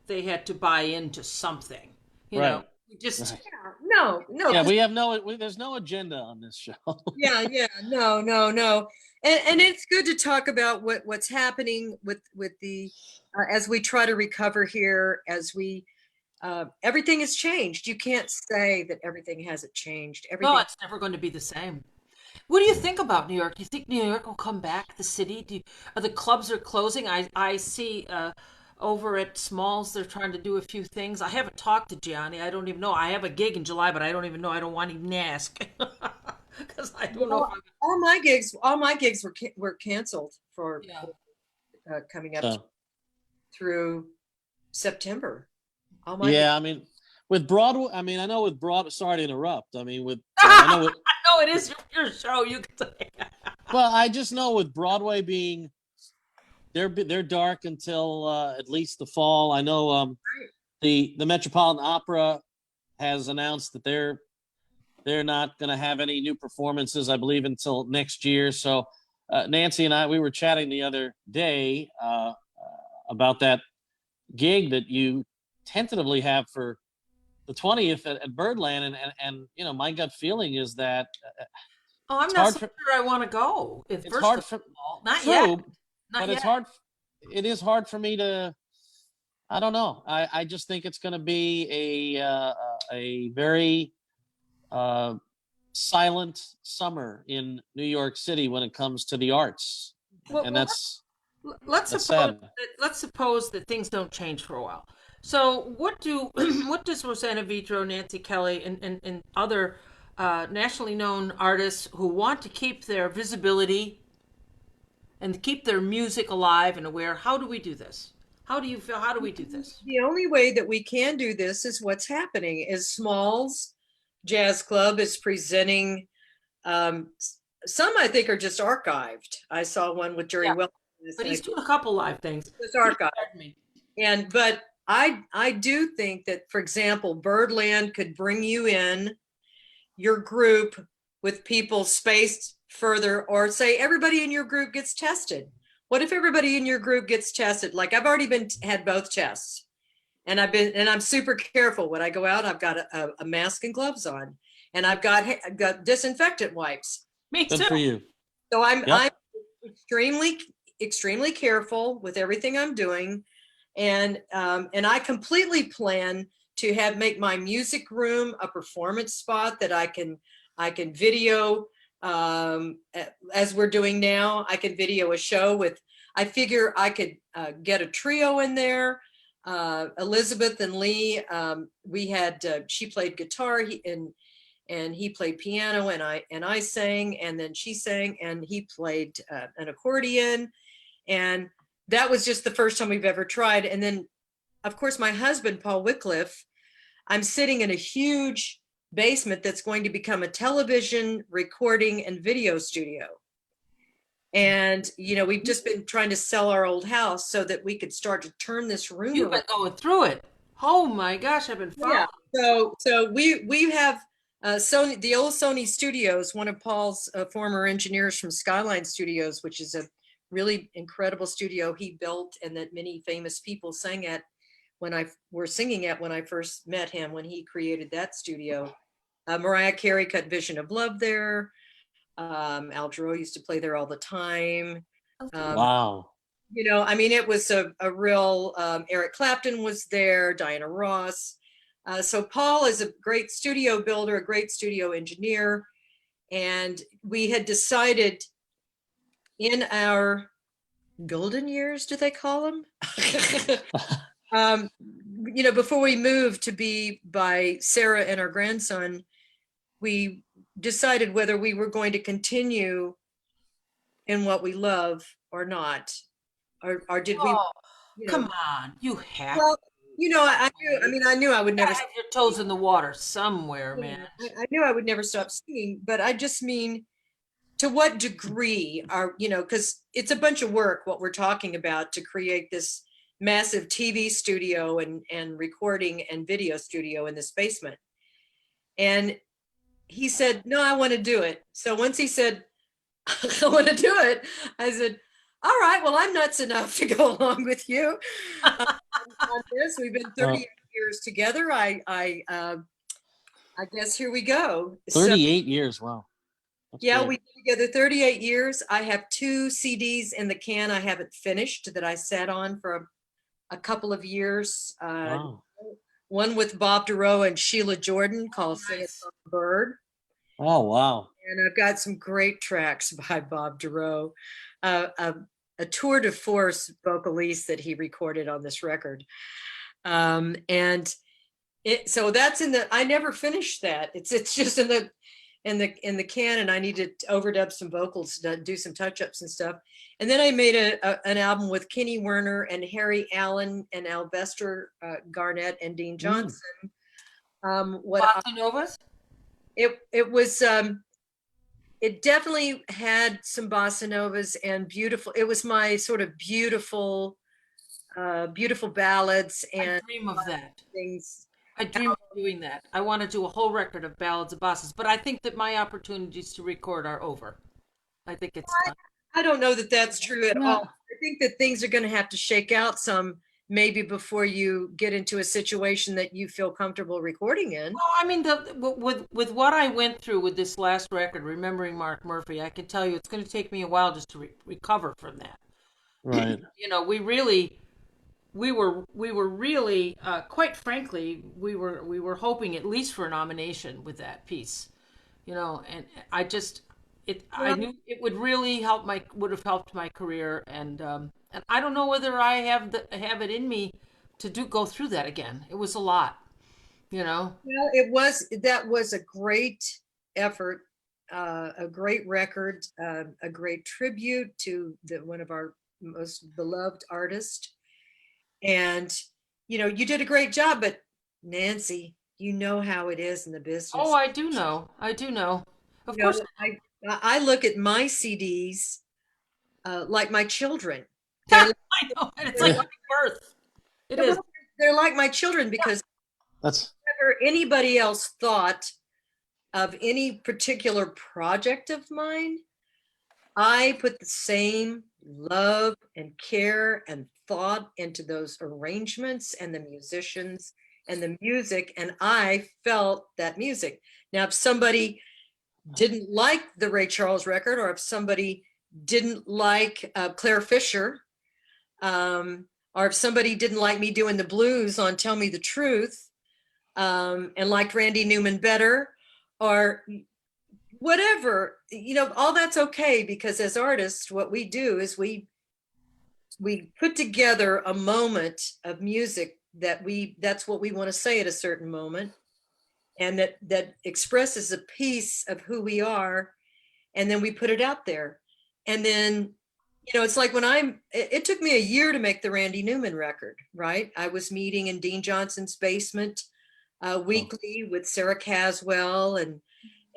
they had to buy into something. You know, Right. we just Right. No, Yeah, we have there's no agenda on this show. yeah, no. And it's good to talk about what's happening with the as we try to recover here, as we everything has changed. You can't say that everything hasn't changed. no, Everything. it's never going to be the same. What do you think about New York? Do you think New York will come back, the city? Are the clubs are closing? I see over at Smalls they're trying to do a few things. I haven't talked to Gianni. I don't even know. I have a gig in July, but I don't even know. I don't want to even ask because I don't know. Well, If all my gigs were canceled for, yeah. coming up So, through September. All my yeah, I mean, with Broadway, I mean, I know with Broadway. Sorry to interrupt. I mean, with I know with No, it is your show. You can say. well, I just know with Broadway being they're dark until at least the fall. I know the Metropolitan Opera has announced that they're not going to have any new performances, I believe, until next year. So Nancy and I we were chatting the other day about that gig that you tentatively have for the 20th at Birdland, and you know my gut feeling is that Oh, I'm it's not hard so for sure I want to go. it's First hard of for all, not yet. true, Not but it's yet. hard. It is hard for me to. I don't know. I just think it's going to be a very uh, silent summer in New York City when it comes to the arts, Well, and well, let's that's suppose sad. that things don't change for a while. So what do what does Rosanna Vitro, Nancy Kelly, and other nationally known artists who want to keep their visibility and keep their music alive and aware? How do we do this? How do you feel? How do we do this? The only way that we can do this is what's happening is Smalls Jazz Club is presenting. Um, some I think are just archived. I saw one with Jerry Yeah, Wells. but he's doing a couple live things. It's archived. Pardon me. And but I do think that, for example, Birdland could bring you in your group with people spaced further, or say everybody in your group gets tested. What if everybody in your group gets tested? Like I've already had both tests, and I'm super careful when I go out. I've got a mask and gloves on, and I've got disinfectant wipes. Me Good for too. you. So I'm Yep. I'm extremely careful with everything I'm doing, and I completely plan to make my music room a performance spot that I can video, as we're doing now. I can video a show with. I figure I could get a trio in there. Elizabeth and Lee. We had she played guitar, and he played piano, and I sang, and then she sang, and he played an accordion, and that was just the first time we've ever tried. And then, of course, my husband, Paul Wycliffe, I'm sitting in a huge basement that's going to become a television recording and video studio. And, we've just been trying to sell our old house so that we could start to turn this room You've been around. going through it. Oh my gosh, I've been following. Yeah. So we have Sony, the old Sony studios, one of Paul's former engineers from Skyline Studios, which is a really incredible studio he built and that many famous people sang at when I were singing at when I first met him, when he created that studio. Mariah Carey cut Vision of Love there. Al Jarreau used to play there all the time. Wow. I mean, it was a real, Eric Clapton was there, Diana Ross. So Paul is a great studio builder, a great studio engineer. And we had decided in our golden years, do they call them? Before we moved to be by Sarah and our grandson, we decided whether we were going to continue in what we love or not. Or did we? Oh, come on, you have. Well, I knew I would never. Have your toes in the water somewhere, man. I knew I would never stop singing, but I just mean, to what degree are, because it's a bunch of work, what we're talking about, to create this massive TV studio and recording and video studio in this basement. And he said, no, I want to do it. So once he said, I want to do it, I said, all right, well, I'm nuts enough to go along with you on this. We've been 38 years together. I guess here we go. 38 years. Wow. That's Yeah, great. we've been together 38 years. I have 2 CDs in the can I haven't finished that I sat on for a couple of years. Wow. One with Bob Dorough and Sheila Jordan called Sing It Song Bird. Oh, wow. And I've got some great tracks by Bob Dorough. A tour de force vocalist that he recorded on this record. And so that's I never finished that. It's just in the can, and I need to overdub some vocals to do some touch-ups and stuff. And then I made an album with Kenny Werner and Harry Allen and Alvester Garnett and Dean Johnson. Bossa Novas? It was it definitely had some bossa novas and beautiful. It was my sort of beautiful ballads and I dream of that. things. I dream of doing that. I want to do a whole record of ballads of bossas, but I think that my opportunities to record are over. I think it's done. I don't know that that's true at all. I think that things are going to have to shake out some maybe before you get into a situation that you feel comfortable recording in. Well, I mean, with what I went through with this last record, remembering Mark Murphy, I can tell you it's going to take me a while just to recover from that. Right. We were really, quite frankly, we were hoping at least for a nomination with that piece, and I knew it would really would have helped my career, and I don't know whether I have it in me to go through that again. It was a lot, Well, that was a great effort, a great record, a great tribute to one of our most beloved artists. And, you did a great job, but Nancy, you know how it is in the business. Oh, I do know. Of course. I look at my CDs like my children. I know, and it's like birth. It is. They're like my children because whenever anybody else thought of any particular project of mine, I put the same love and care and thought into those arrangements and the musicians and the music, and I felt that music. Now, if somebody didn't like the Ray Charles record, or if somebody didn't like Claire Fisher, or if somebody didn't like me doing the blues on Tell Me the Truth, and liked Randy Newman better, or whatever, all that's okay, because as artists, what we do is we put together a moment of music that's what we want to say at a certain moment, and that expresses a piece of who we are, and then we put it out there. And then, it's like it took me a year to make the Randy Newman record, right? I was meeting in Dean Johnson's basement weekly with Sarah Caswell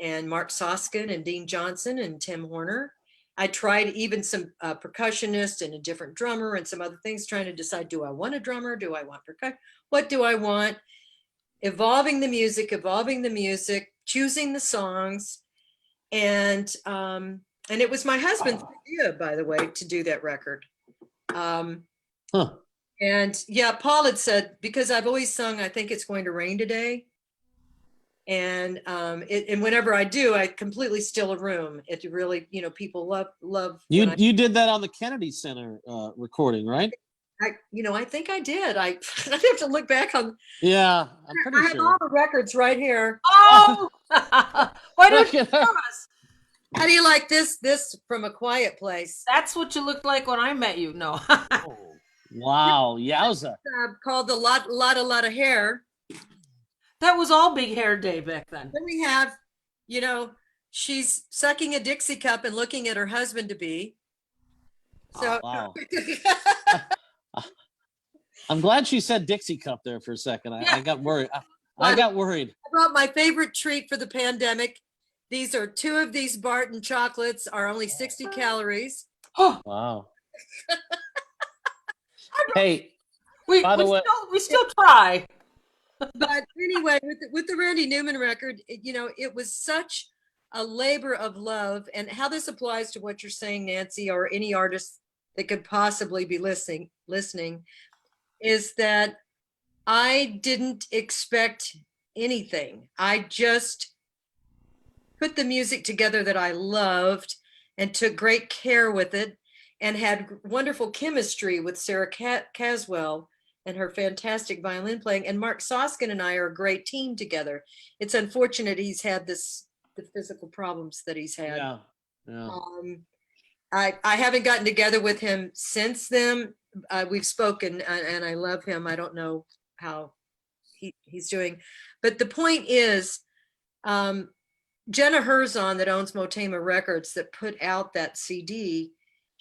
and Mark Soskin and Dean Johnson and Tim Horner. I tried even some percussionist and a different drummer and some other things, trying to decide, do I want a drummer? Do I want percussion? What do I want? Evolving the music, choosing the songs. And it was my husband's idea, by the way, to do that record. And yeah, Paul had said, because I've always sung, I Think It's Going to Rain Today. And and whenever I do, I completely still a room. It really, people love. You did that on the Kennedy Center recording, right? I think I did. I have to look back on. Yeah, I'm pretty I have sure. all the records right here. Oh, why don't you tell us? How do you like this from A Quiet Place? That's what you looked like when I met you. No. Oh, wow, yowza. Called the lot of hair. That was all Big Hair Day back then. Then we have, she's sucking a Dixie cup and looking at her husband to be. So wow. I'm glad she said Dixie cup there for a second. I got worried. I got worried. I brought my favorite treat for the pandemic, These are 2 of these Barton chocolates are only 60 calories. Oh, Wow. Hey, we by the way, still try. But anyway, with the Randy Newman record, it was such a labor of love, and how this applies to what you're saying, Nancy, or any artist that could possibly be listening, is that I didn't expect anything. I just put the music together that I loved and took great care with it, and had wonderful chemistry with Sarah Caswell and her fantastic violin playing. And Mark Soskin and I are a great team together. It's unfortunate he's had the physical problems that he's had. yeah, yeah. I haven't gotten together with him since then. We've spoken, and I love him. I don't know how he's doing, but the point is, Jenna Herzon, that owns Motema Records, that put out that CD,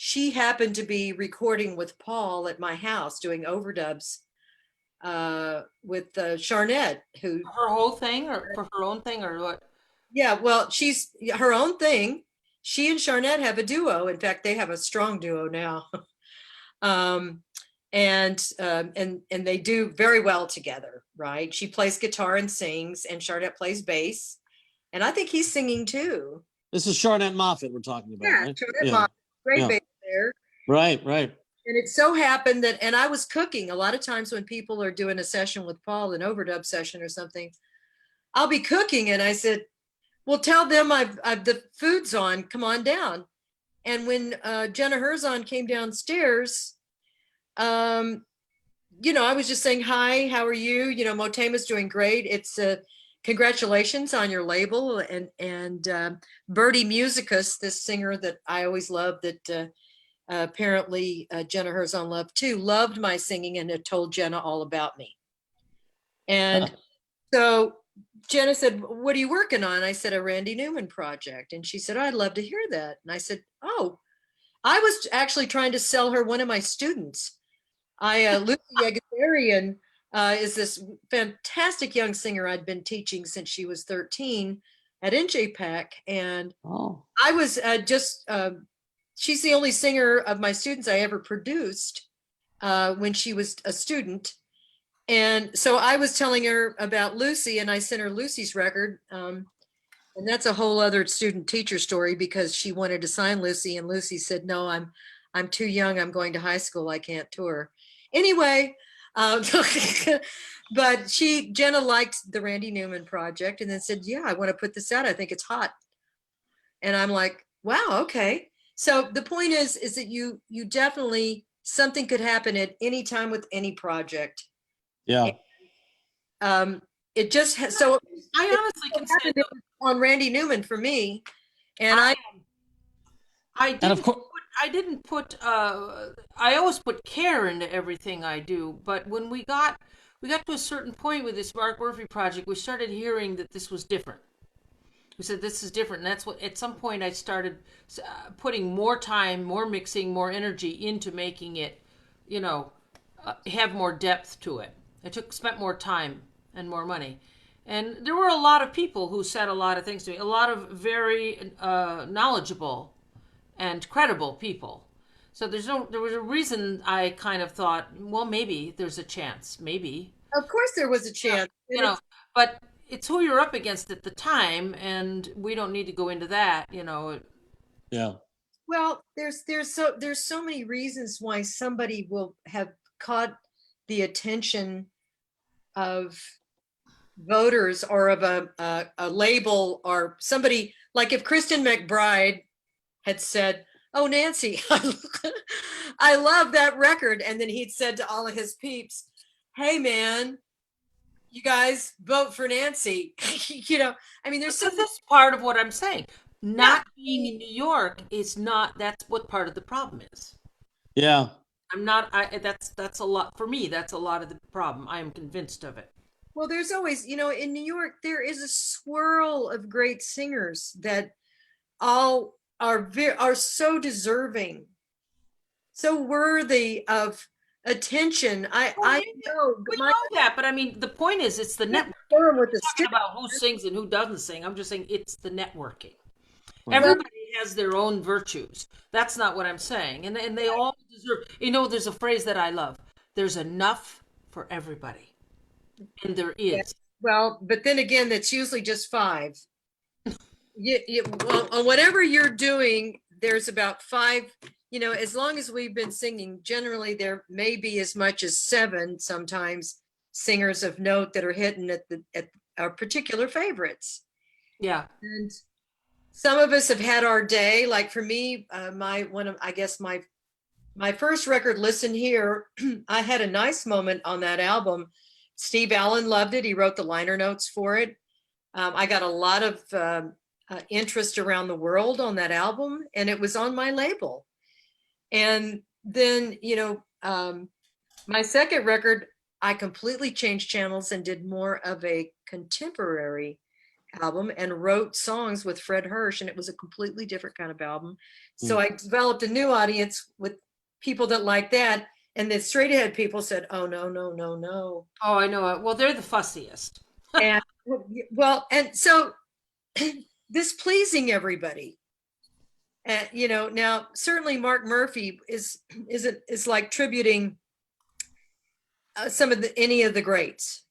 she happened to be recording with Paul at my house, doing overdubs with Charnette, who Her whole thing, or for her own thing, or what? Yeah, well, she's her own thing. She and Charnette have a duo. In fact, they have a strong duo now. And they do very well together, right? She plays guitar and sings, and Charnette plays bass. And I think he's singing too. This is Charnette Moffett we're talking about, Yeah, right? Charnette Moffett, great bass there. Right. And it so happened that, and I was cooking a lot of times when people are doing a session with Paul, an overdub session or something, I'll be cooking, and I said, well, tell them I've the food's on, come on down. And when Jenna Herzon came downstairs, I was just saying, hi, how are you? Motema's doing great. It's congratulations on your label. And Bertie Musicus, this singer that I always loved, that apparently Jenna Herzon loved too, loved my singing and had told Jenna all about me. And so Jenna said, what are you working on? I said, a Randy Newman project. And she said, oh, I'd love to hear that. And I said, oh, I was actually trying to sell her one of my students. Lucy Yegazarian is this fantastic young singer I'd been teaching since she was 13 at NJPAC. And I was she's the only singer of my students I ever produced when she was a student. And so I was telling her about Lucy, and I sent her Lucy's record. And that's a whole other student teacher story, because she wanted to sign Lucy, and Lucy said, no, I'm too young. I'm going to high school. I can't tour. Anyway, but Jenna liked the Randy Newman project, and then said, yeah, I want to put this out. I think it's hot. And I'm like, wow, okay. So the point is that you definitely, something could happen at any time with any project. Yeah. It just has, so I honestly can say that on Randy Newman for me, and I didn't put I always put care into everything I do, but when we got to a certain point with this Mark Murphy project, we started hearing that this was different. We said, this is different. And that's what, at some point I started putting more time, more mixing, more energy into making it, have more depth to it. I spent more time and more money. And there were a lot of people who said a lot of things to me, a lot of very knowledgeable and credible people. So there was a reason I kind of thought, well, maybe there's a chance, maybe. Of course there was a chance. But it's who you're up against at the time, and we don't need to go into that, Yeah. Well, there's so many reasons why somebody will have caught the attention of voters, or of a label, or somebody, like if Kristen McBride had said, oh, Nancy, I love that record. And then he'd said to all of his peeps, hey, man, you guys vote for Nancy. There's this part of what I'm saying. Not being in New York is not, that's what part of the problem is. Yeah. That's a lot for me. That's a lot of the problem. I am convinced of it. Well, there's always, in New York, there is a swirl of great singers that all are so deserving, so worthy of attention. I know We my know that, but I mean, the point is, it's the network. firm with I'm the talking stick. about who sings and who doesn't sing. I'm just saying it's the networking. Right. Everybody has their own virtues. That's not what I'm saying. And they all deserve, there's a phrase that I love. There's enough for everybody. And there Yeah. is. Well, but then again, that's usually just 5. Well, on whatever you're doing, there's about 5. As long as we've been singing, generally there may be as much as 7 sometimes singers of note that are hitting at our particular favorites. Yeah. And some of us have had our day. Like for me, my first record, Listen Here, I had a nice moment on that album. Steve Allen loved it. He wrote the liner notes for it. I got a lot of interest around the world on that album, and it was on my label. And then, my second record, I completely changed channels and did more of a contemporary album and wrote songs with Fred Hirsch, and it was a completely different kind of album. So I developed a new audience with people that like that. And the straight ahead people said, oh, no, no, no, no. Oh, I know it. Well, they're the fussiest. And and so displeasing everybody. And, now certainly Mark Murphy is like tributing some of any of the greats,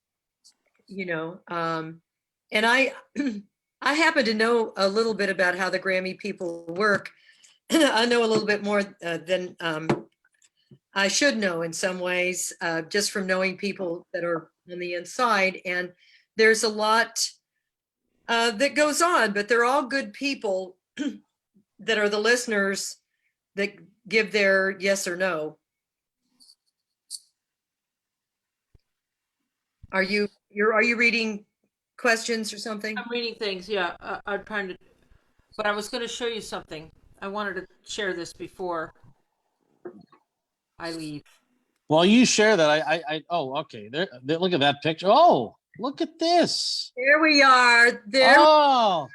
and I happen to know a little bit about how the Grammy people work. I know a little bit more than I should know in some ways, just from knowing people that are on the inside. And there's a lot that goes on, but they're all good people that are the listeners that give their yes or no. Are you reading questions or something? I'm reading things. Yeah, I'm trying to, but I was going to show you something. I wanted to share this before I leave. Well, you share that. Oh, okay. There, look at that picture. Oh, look at this. There we are. There. Oh,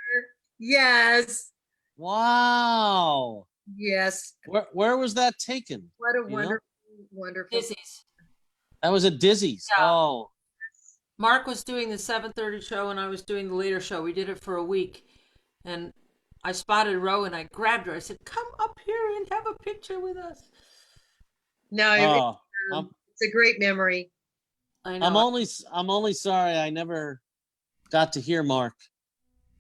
yes. Wow. Yes. Where was that taken? What a wonderful. Dizzy's. That was at Dizzy's. Yeah. Oh. Mark was doing the 7:30 show and I was doing the later show. We did it for a week. And I spotted Ro and I grabbed her. I said, come up here and have a picture with us. No, it's a great memory. I know. I'm only sorry I never got to hear Mark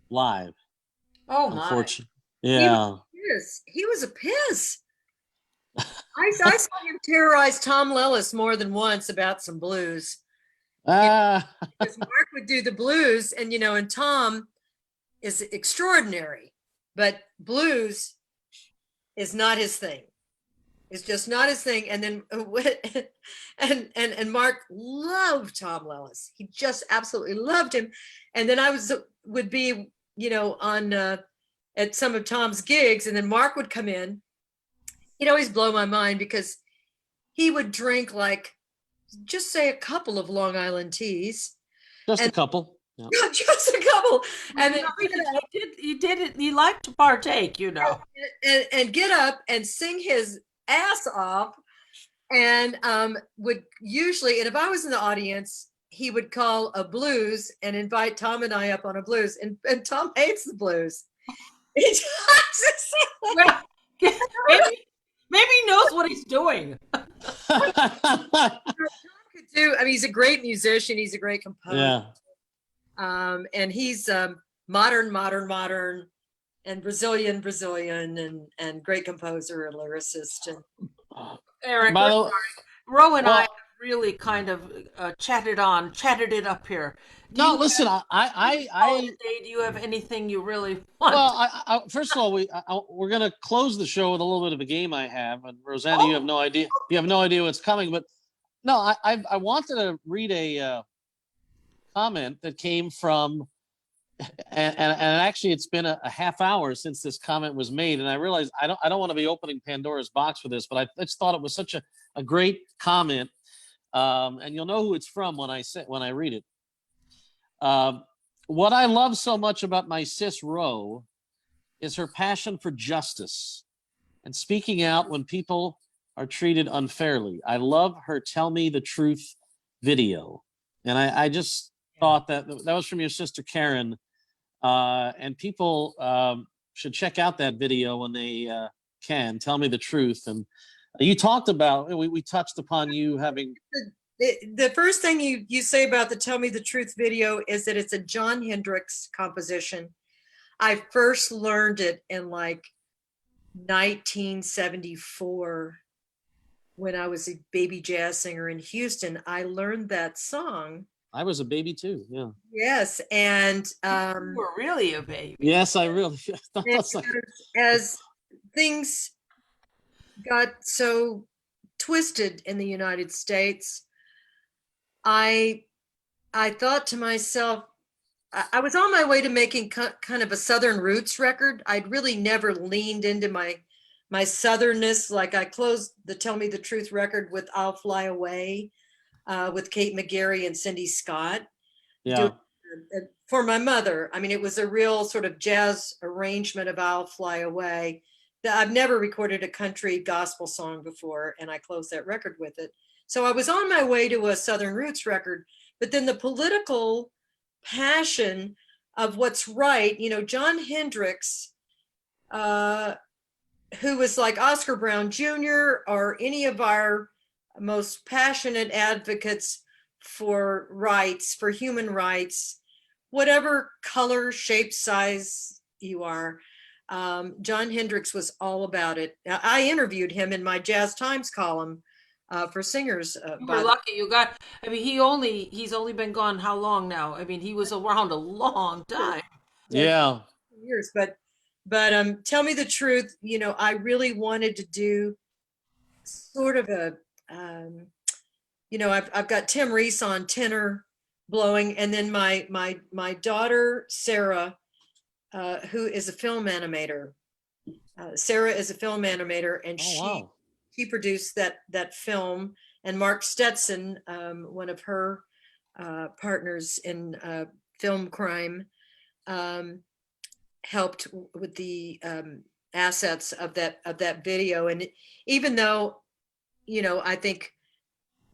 live. Oh my. Unfortunately. Yeah. He was a piss. I saw him terrorize Tom Lellis more than once about some blues. Because Mark would do the blues, and Tom is extraordinary, but blues is not his thing. It's just not his thing. And then and Mark loved Tom Lellis. He just absolutely loved him. And then I would be on at some of Tom's gigs, and then Mark would come in. He'd always blow my mind because he would drink just say a couple of Long Island teas. A couple. Yeah. Just a couple. And then he did it. He liked to partake, and get up and sing his ass off, and would usually, and if I was in the audience, he would call a blues and invite Tom and I up on a blues, and Tom hates the blues. Maybe he knows what he's doing. He's a great musician. He's a great composer. Yeah. And he's modern, and Brazilian, and great composer and lyricist. And Eric, Ro and I have really kind of chatted it up here. Listen, do you have anything you really want? Well, first of all, we're going to close the show with a little bit of a game I have, and Roseanna, you have no idea. You have no idea what's coming, but no, I wanted to read a comment that came from, and actually it's been a half hour since this comment was made, and I realized I don't want to be opening Pandora's box for this, but I just thought it was such a great comment, and you'll know who it's from when I read it. What I love so much about my sis Ro is her passion for justice and speaking out when people are treated unfairly. I love her Tell Me the Truth video. And I just thought that was from your sister Karen. And people should check out that video when they can. Tell Me the Truth. And you talked about, we touched upon you having. The first thing you say about the Tell Me the Truth video is that it's a John Hendricks composition. I first learned it in like 1974 when I was a baby jazz singer in Houston. I learned that song. I was a baby too. Yeah. Yes, and you were really a baby. Yes, I really. As things got so twisted in the United States, I thought to myself, I was on my way to making kind of a Southern roots record. I'd really never leaned into my Southernness. Like I closed the Tell Me the Truth record with I'll Fly Away with Kate McGarry and Cindy Scott. Yeah. For my mother. I mean, it was a real sort of jazz arrangement of I'll Fly Away. I've never recorded a country gospel song before, and I closed that record with it. So I was on my way to a Southern roots record, but then the political passion of what's right, John Hendricks, who was like Oscar Brown Jr. or any of our most passionate advocates for rights, for human rights, whatever color, shape, size you are. John Hendricks was all about it. I interviewed him in my Jazz Times column for singers. You were lucky you got, I mean, he's only been gone how long now? I mean, he was around a long time. Yeah. Years, but Tell Me the Truth, I really wanted to do sort of a, I've got Tim Reese on tenor blowing, and then my daughter, Sarah, who is a film animator. Sarah is a film animator, and she produced that film. And Mark Stetson, one of her partners in film crime, helped with the assets of that video. And even though, I think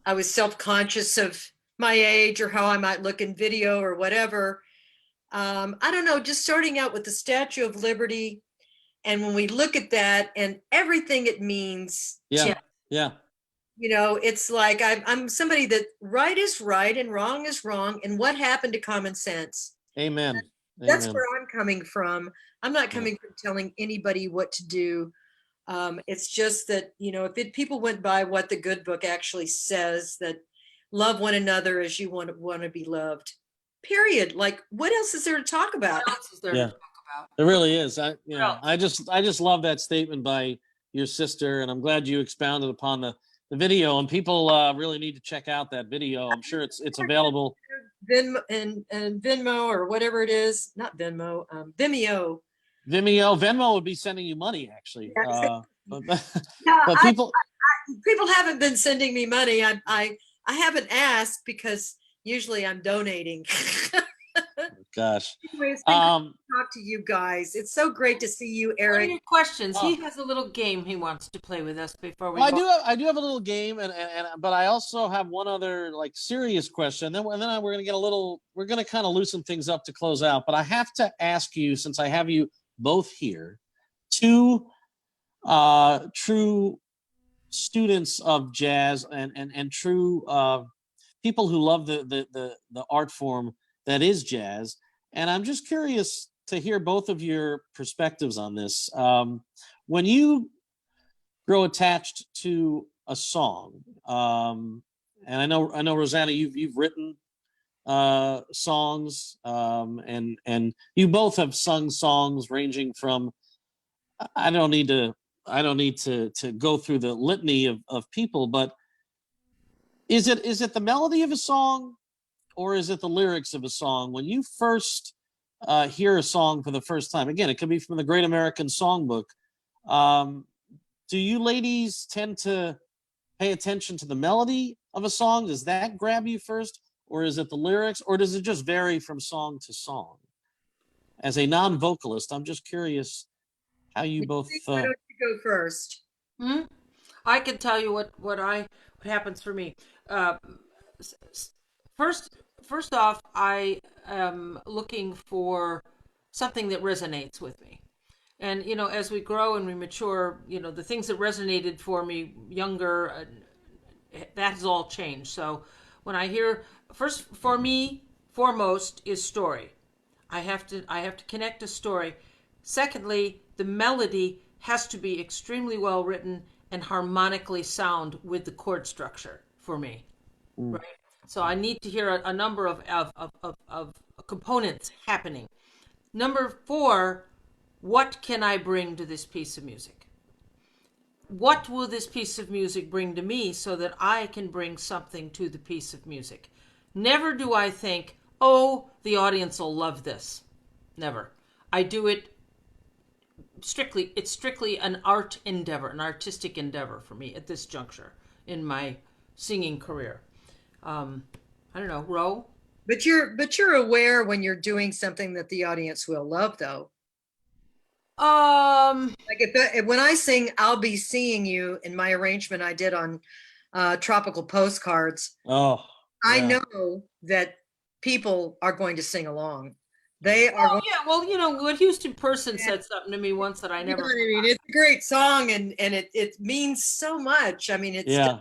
I was self-conscious of my age or how I might look in video or whatever, I don't know, just starting out with the Statue of Liberty. And when we look at that and everything it means, yeah. It's like I'm somebody that right is right and wrong is wrong. And what happened to common sense? Amen. That's where I'm coming from. I'm not coming from telling anybody what to do. It's just that, if people went by what the good book actually says, that love one another as you want to be loved, period. Like, what else is there to talk about? What else is there to talk about? It really is. I just love that statement by your sister, and I'm glad you expounded upon the video. And people really need to check out that video. I'm sure it's available. Venmo and Venmo or whatever it is, not Venmo, Vimeo. Venmo would be sending you money, actually. But people haven't been sending me money. I haven't asked because usually I'm donating. Gosh. Anyways, talk to you guys. It's so great to see you, Eric. What are your questions? He has a little game he wants to play with us before we. I do have a little game, but I also have one other like serious question. Then we're gonna get we're gonna kind of loosen things up to close out. But I have to ask you, since I have you both here, two true students of jazz and true people who love the art form that is jazz. And I'm just curious to hear both of your perspectives on this. When you grow attached to a song, and I know Roseanna, you've written songs, and you both have sung songs ranging from, I don't need to go through the litany of people, but is it the melody of a song, or is it the lyrics of a song? When you first hear a song for the first time, again, it could be from the Great American Songbook. Do you ladies tend to pay attention to the melody of a song? Does that grab you first, or is it the lyrics, or does it just vary from song to song? As a non-vocalist, I'm just curious how you both. Why don't you go first? I can tell you what happens for me. Uh, first first off, I am looking for something that resonates with me. And as we grow and we mature, the things that resonated for me younger, that has all changed. So when I hear, first for me, foremost is story. I have to connect a story. Secondly, the melody has to be extremely well written and harmonically sound with the chord structure for me. Right. So I need to hear a number of components happening. Number four, what can I bring to this piece of music? What will this piece of music bring to me so that I can bring something to the piece of music? Never do I think, oh, the audience will love this. Never. I do it it's strictly an art endeavor, an artistic endeavor for me at this juncture in my singing career. I don't know, Ro? But you're aware when you're doing something that the audience will love, though. Like when I sing "I'll Be Seeing You" in my arrangement I did on Tropical Postcards, Oh, I yeah. know that people are going to sing along. They are Oh going. yeah, well, what Houston Person said something to me once that I You never know what I forgot. mean? It's a great song, and it means so much. I mean, it's Yeah,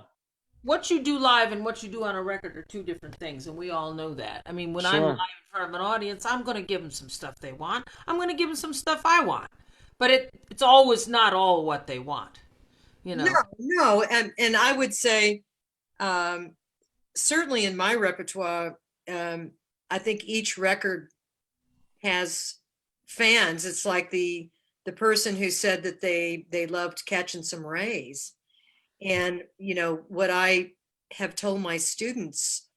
What you do live and what you do on a record are two different things, and we all know that. I mean, when I'm live sure. in front of an audience, I'm going to give them some stuff they want. I'm going to give them some stuff I want, but it's always not all what they want, you no, know. no, and I would say, um, certainly in my repertoire, I think each record has fans. It's like the person who said that they loved Catching Some Rays. And what I have told my students,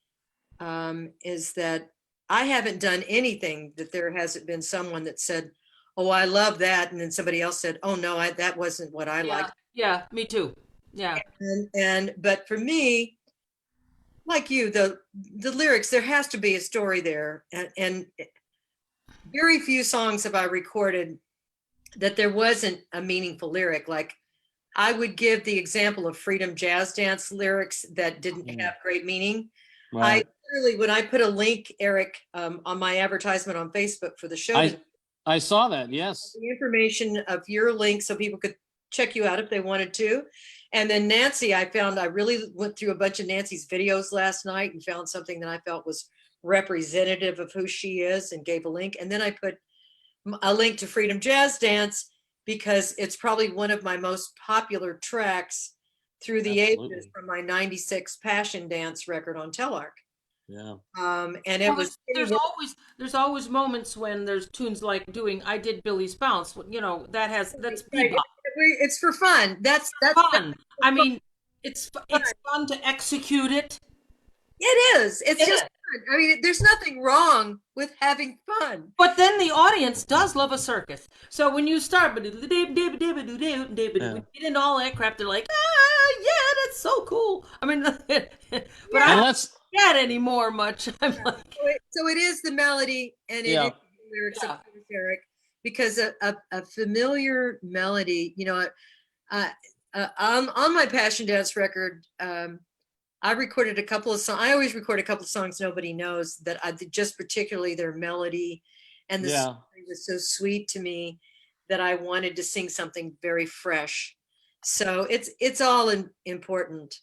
is that I haven't done anything that there hasn't been someone that said, "Oh, I love that," and then somebody else said, "Oh no, that wasn't what I Yeah, liked." yeah, me too. Yeah, And but for me, like you, the lyrics, there has to be a story there, and very few songs have I recorded that there wasn't a meaningful lyric. Like, I would give the example of Freedom Jazz Dance lyrics that didn't Mm, have great meaning. I right. literally, when I put a link, Eric, on my advertisement on Facebook for the show, I I saw that. Yes. the information of your link so people could check you out if they wanted to. And then Nancy, I really went through a bunch of Nancy's videos last night and found something that I felt was representative of who she is and gave a link. And then I put a link to Freedom Jazz Dance because it's probably one of my most popular tracks through the ages Absolutely. from my 96 Passion Dance record on Telarc. Yeah. And it well, was, there's always moments when there's tunes like doing "I Did Billy's Bounce." That's right. bebop. It's for fun. That's Fun. I fun. mean, it's fun to execute it. It is. It's It just is. fun. I mean, there's nothing wrong with having fun. But then the audience does love a circus. So when you start with Yeah. all that crap, they're like, ah, yeah, that's so cool. I mean, but I Yeah. And don't let's. get anymore much. I'm like, So it is the melody and it is Yeah. the lyrics, of yeah, course, Eric, because a familiar melody, uh, on my Passion Dance record, I recorded a couple of songs. I always record a couple of songs nobody knows that I just particularly their melody and the Yeah. story was so sweet to me that I wanted to sing something very fresh. So it's all important. yeah.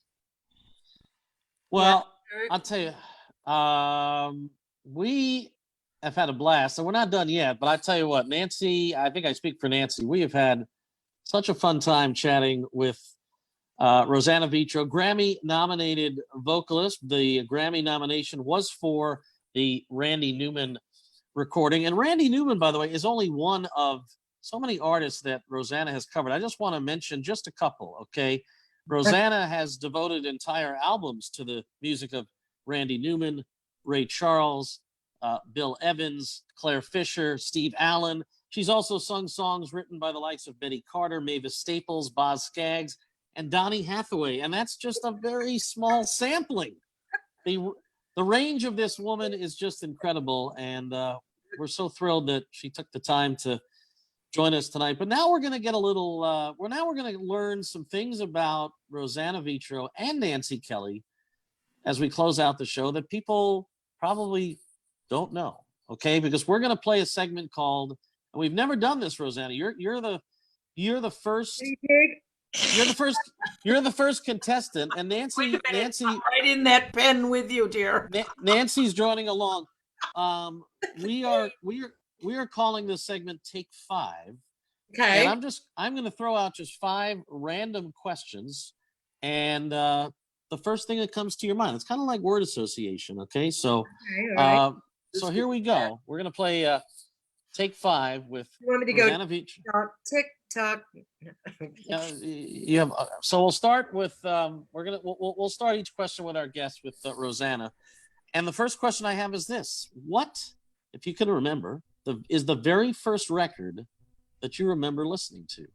Well, I'll tell you, we have had a blast, and we're not done yet. But I tell you what, Nancy, I think I speak for Nancy. We have had such a fun time chatting with Roseanna Vitro, Grammy-nominated vocalist. The Grammy nomination was for the Randy Newman recording, and Randy Newman, by the way, is only one of so many artists that Roseanna has covered. I just want to mention just a couple. Okay, Roseanna has devoted entire albums to the music of Randy Newman, Ray Charles, Bill Evans, Claire Fisher, Steve Allen. She's also sung songs written by the likes of Betty Carter, Mavis Staples, Boz Scaggs, and Donny Hathaway. And that's just a very small sampling. The range of this woman is just incredible. And we're so thrilled that she took the time to join us tonight. But now we're going to get a little. We're going to learn some things about Roseanna Vitro and Nancy Kelly as we close out the show that people probably don't know. Okay, because we're going to play a segment called. And we've never done this, Roseanna. You're the first. You're the first contestant, and Nancy. I'm right in that pen with you, dear. Nancy's joining along. We are calling this segment "Take 5." Okay. And I'm going to throw out just 5 random questions, and the first thing that comes to your mind. It's kind of like word association. Okay, so right. So here we go. We're going to play "Take 5" with Roseanna Vitro. Tick tock. You have. So we'll start with. We'll start each question with our guest with Roseanna, and the first question I have is this: what, if you can remember, is the very first record that you remember listening to?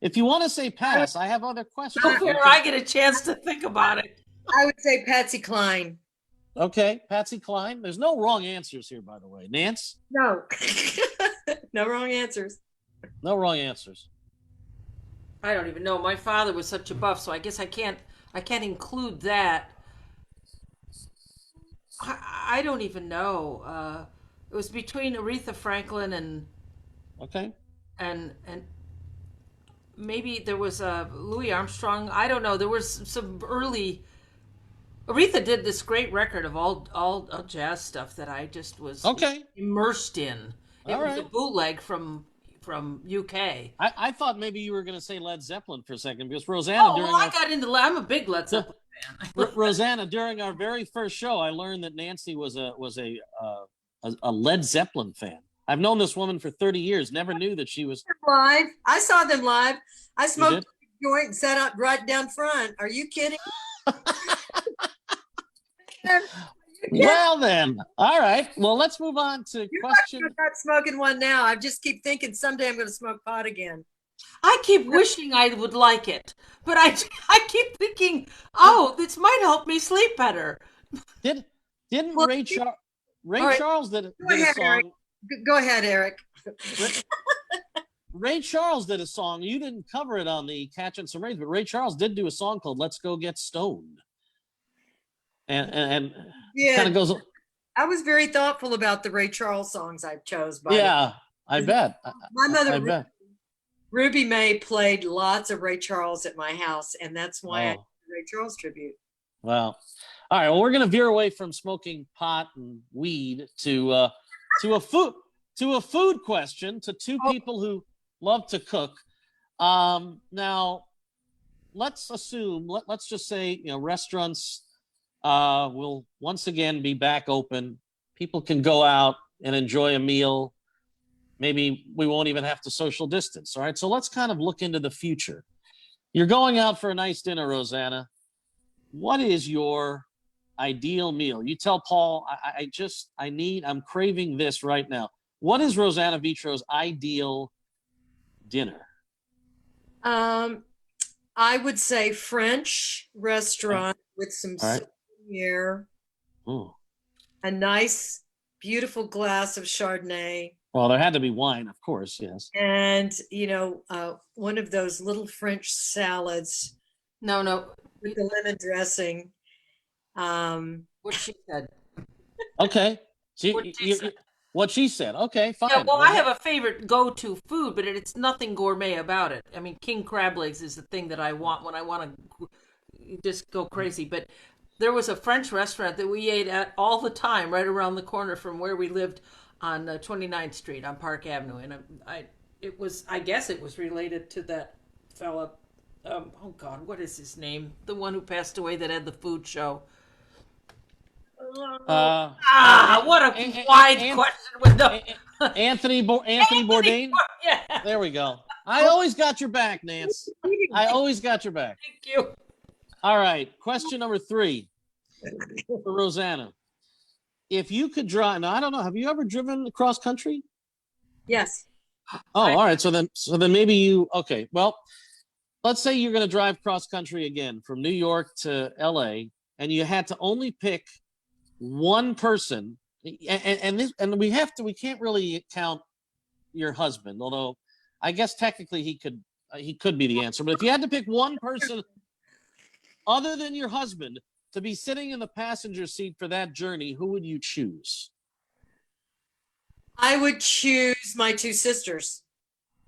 If you want to say pass, I have other questions. I get a chance to think about it. I would say Patsy Cline. Okay, Patsy Cline. There's no wrong answers here, by the way. Nance? No. No wrong answers. No wrong answers. I don't even know. My father was such a buff, so I guess I can't include that. I don't even know. It was between Aretha Franklin and okay, and maybe there was Louis Armstrong. I don't know. There was some early. Aretha did this great record of all jazz stuff that I just was immersed in. It was a bootleg from UK. I thought maybe you were going to say Led Zeppelin for a second because Roseanna. I'm a big Led Zeppelin fan. Roseanna, during our very first show, I learned that Nancy was a Led Zeppelin fan. I've known this woman for 30 years. Never knew that she was live. I saw them live. I smoked a joint and sat up right down front. Are you kidding? Well then, all right. Well, let's move on to question. I'm not smoking one now. I just keep thinking someday I'm going to smoke pot again. I keep wishing I would like it, but I keep thinking, oh, this might help me sleep better. Didn't Ray Charles did a song? Eric. Go ahead, Eric. Ray Charles did a song. You didn't cover it on the Catching Some Rays, but Ray Charles did do a song called "Let's Go Get Stoned." And yeah, kind of goes. I was very thoughtful about the Ray Charles songs I chose. I bet. My mother, I bet. Ruby May, played lots of Ray Charles at my house, and that's why I did the Ray Charles tribute. Wow. All right. Well, we're going to veer away from smoking pot and weed to a food question to two people who love to cook. Now, let's assume. Let's just say restaurants will once again be back open. People can go out and enjoy a meal. Maybe we won't even have to social distance. All right. So let's kind of look into the future. You're going out for a nice dinner, Roseanna. What is your ideal meal? You tell Paul, I'm craving this right now. What is Roseanna Vitro's ideal dinner? I would say French restaurant with some souvenir, a nice, beautiful glass of Chardonnay. Well, there had to be wine, of course, yes. And, one of those little French salads. No. With the lemon dressing. What she said. Okay. What she said. Okay, fine. Yeah, well, I have a favorite go-to food, but it's nothing gourmet about it. I mean, king crab legs is the thing that I want when I want to just go crazy. But there was a French restaurant that we ate at all the time right around the corner from where we lived on 29th Street on Park Avenue. And I guess it was related to that fella. Oh God, what is his name? The one who passed away that had the food show. What a wide question with the Anthony Bourdain. Yeah. There we go. I always got your back, Nance. I always got your back. Thank you. All right. Question number 3 for Roseanna. If you could drive, now I don't know. Have you ever driven across country? Yes. Oh, all right. So then maybe you. Okay. Well, let's say you're going to drive cross country again from New York to L.A. and you had to only pick one person, and we can't really count your husband, although I guess technically he could be the answer. But if you had to pick one person other than your husband to be sitting in the passenger seat for that journey, who would you choose? I would choose my two sisters.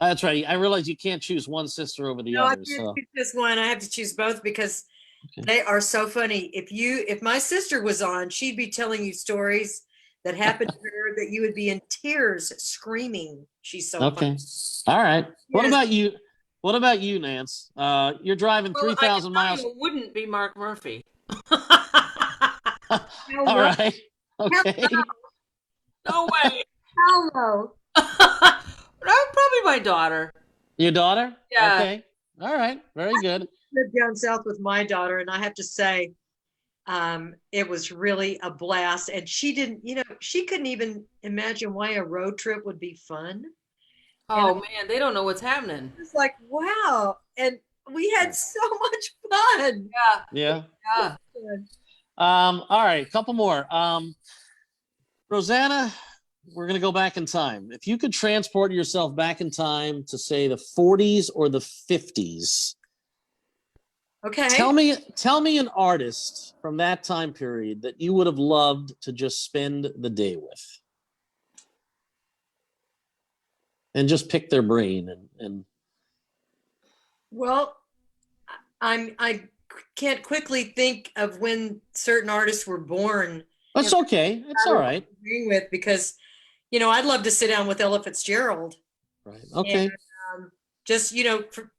That's right. I realize you can't choose one sister over the No, I other. can't So choose just one. I have to choose both because they are so funny. If my sister was on, she'd be telling you stories that happened to her that you would be in tears screaming. She's so okay. funny. All right. What Yes. about you? What about you, Nance? You're driving 3,000 miles. It wouldn't be Mark Murphy. All right. Okay. No way. Hello. Probably my daughter. Your daughter? Yeah. Okay. All right. Very good. Lived down south with my daughter, and I have to say, it was really a blast. And she didn't, she couldn't even imagine why a road trip would be fun. Oh man, they don't know what's happening. It's like, wow. And we had so much fun. Yeah. Yeah. All right. A couple more. Roseanna, we're going to go back in time. If you could transport yourself back in time to, say, the 40s or the 50s, Okay. tell me an artist from that time period that you would have loved to just spend the day with. And just pick their brain and Well, I can't quickly think of when certain artists were born. that's okay. It's all right. Agreeing with because, I'd love to sit down with Ella Fitzgerald. Right. Okay. And, just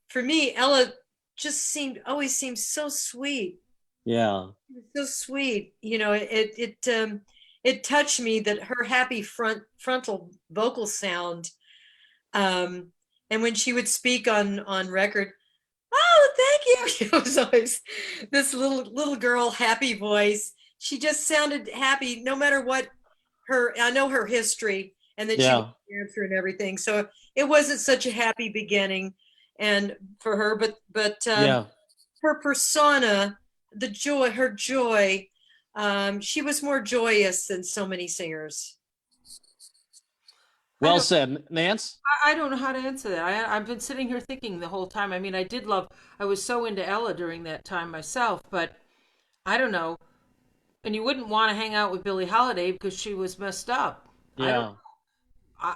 for me, Ella just always seemed so sweet. Yeah. So sweet. It touched me that her happy frontal vocal sound. And when she would speak on record, oh, thank you. It was always this little girl, happy voice. She just sounded happy no matter what I know her history and that she was a dancer and everything. So it wasn't such a happy beginning and for her, but her persona, her joy, she was more joyous than so many singers. Well said, Nance. I don't know how to answer that. I've been sitting here thinking the whole time. I mean, I was so into Ella during that time myself, but I don't know. And you wouldn't want to hang out with Billie Holiday because she was messed up. Yeah.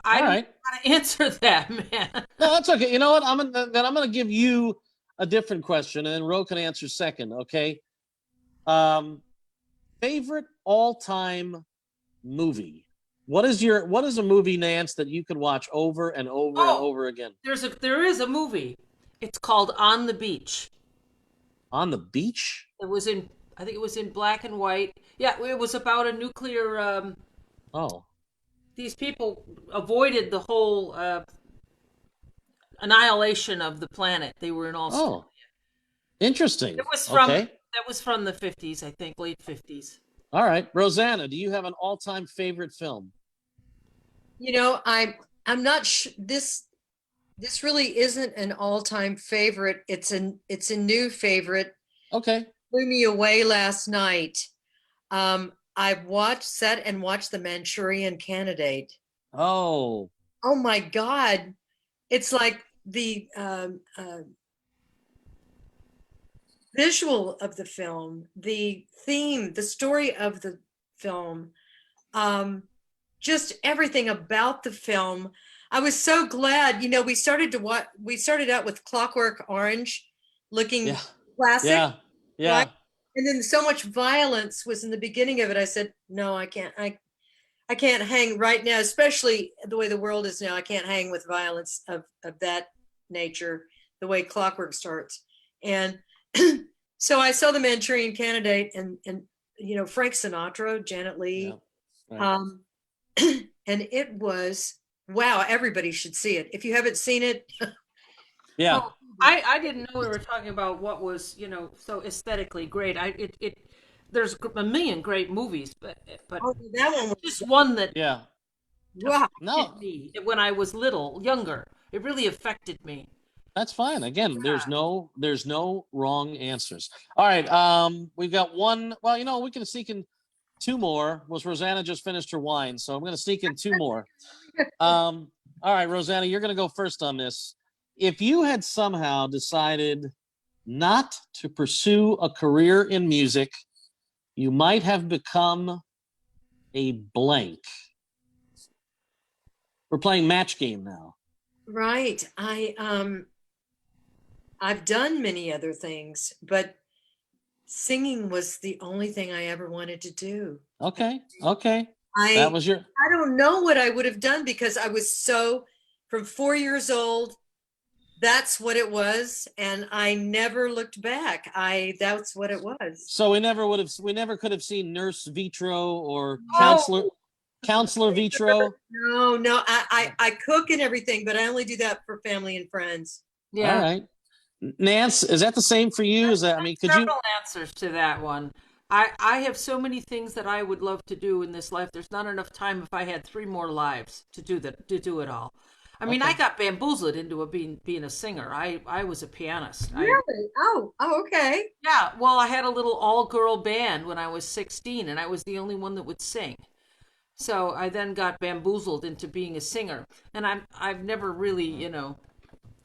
I don't know how to answer that, man. No, that's okay. You know what? I'm gonna give you a different question, and then Ro can answer second. Okay. Favorite all-time movie? What is a movie, Nance, that you could watch over and over and over again? There is a movie. It's called On the Beach. On the Beach? I think it was in black and white. Yeah, it was about a nuclear. These people avoided the whole annihilation of the planet. They were in Australia. Oh, interesting. It was that was from the 50s, I think, late 50s. All right, Roseanna, do you have an all-time favorite film? I'm not sure this really isn't an all-time favorite. It's a new favorite. Okay. Blew me away last night. I sat and watched The Manchurian Candidate. Oh my God. It's like the visual of the film, the theme, the story of the film, just everything about the film. I was so glad, we started out with Clockwork Orange looking classic. Yeah. Right? And then so much violence was in the beginning of it. I said, no, I can't hang right now, especially the way the world is now. I can't hang with violence of that nature, the way Clockwork starts. And so I saw The Manchurian Candidate and Frank Sinatra, Janet Leigh. Yeah, right. And it was, wow, everybody should see it. If you haven't seen it. Yeah. Oh, I didn't know we were talking about what was, so aesthetically great. There's a million great movies, but that one was just one that wow. affected me when I was younger. It really affected me. That's fine. Again, there's no wrong answers. All right. We've got one. Well, we can sneak in two more. Was Roseanna just finished her wine? So I'm going to sneak in two more. All right, Roseanna, you're going to go first on this. If you had somehow decided not to pursue a career in music, you might have become a blank. We're playing match game now. Right. I've done many other things, but singing was the only thing I ever wanted to do. Okay. I don't know what I would have done, because I was from 4 years old, that's what it was, and I never looked back. That's what it was. So we never could have seen Nurse Vitro or Counselor Vitro. No, I cook and everything, but I only do that for family and friends. Yeah. All right. Nance, is that the same for you? Several answers to that one. I have so many things that I would love to do in this life. There's not enough time if I had 3 more lives to do it all. I mean, I got bamboozled into being a singer. I was a pianist. Really? Oh, okay. Yeah. Well, I had a little all-girl band when I was 16, and I was the only one that would sing. So I then got bamboozled into being a singer, and I've never really,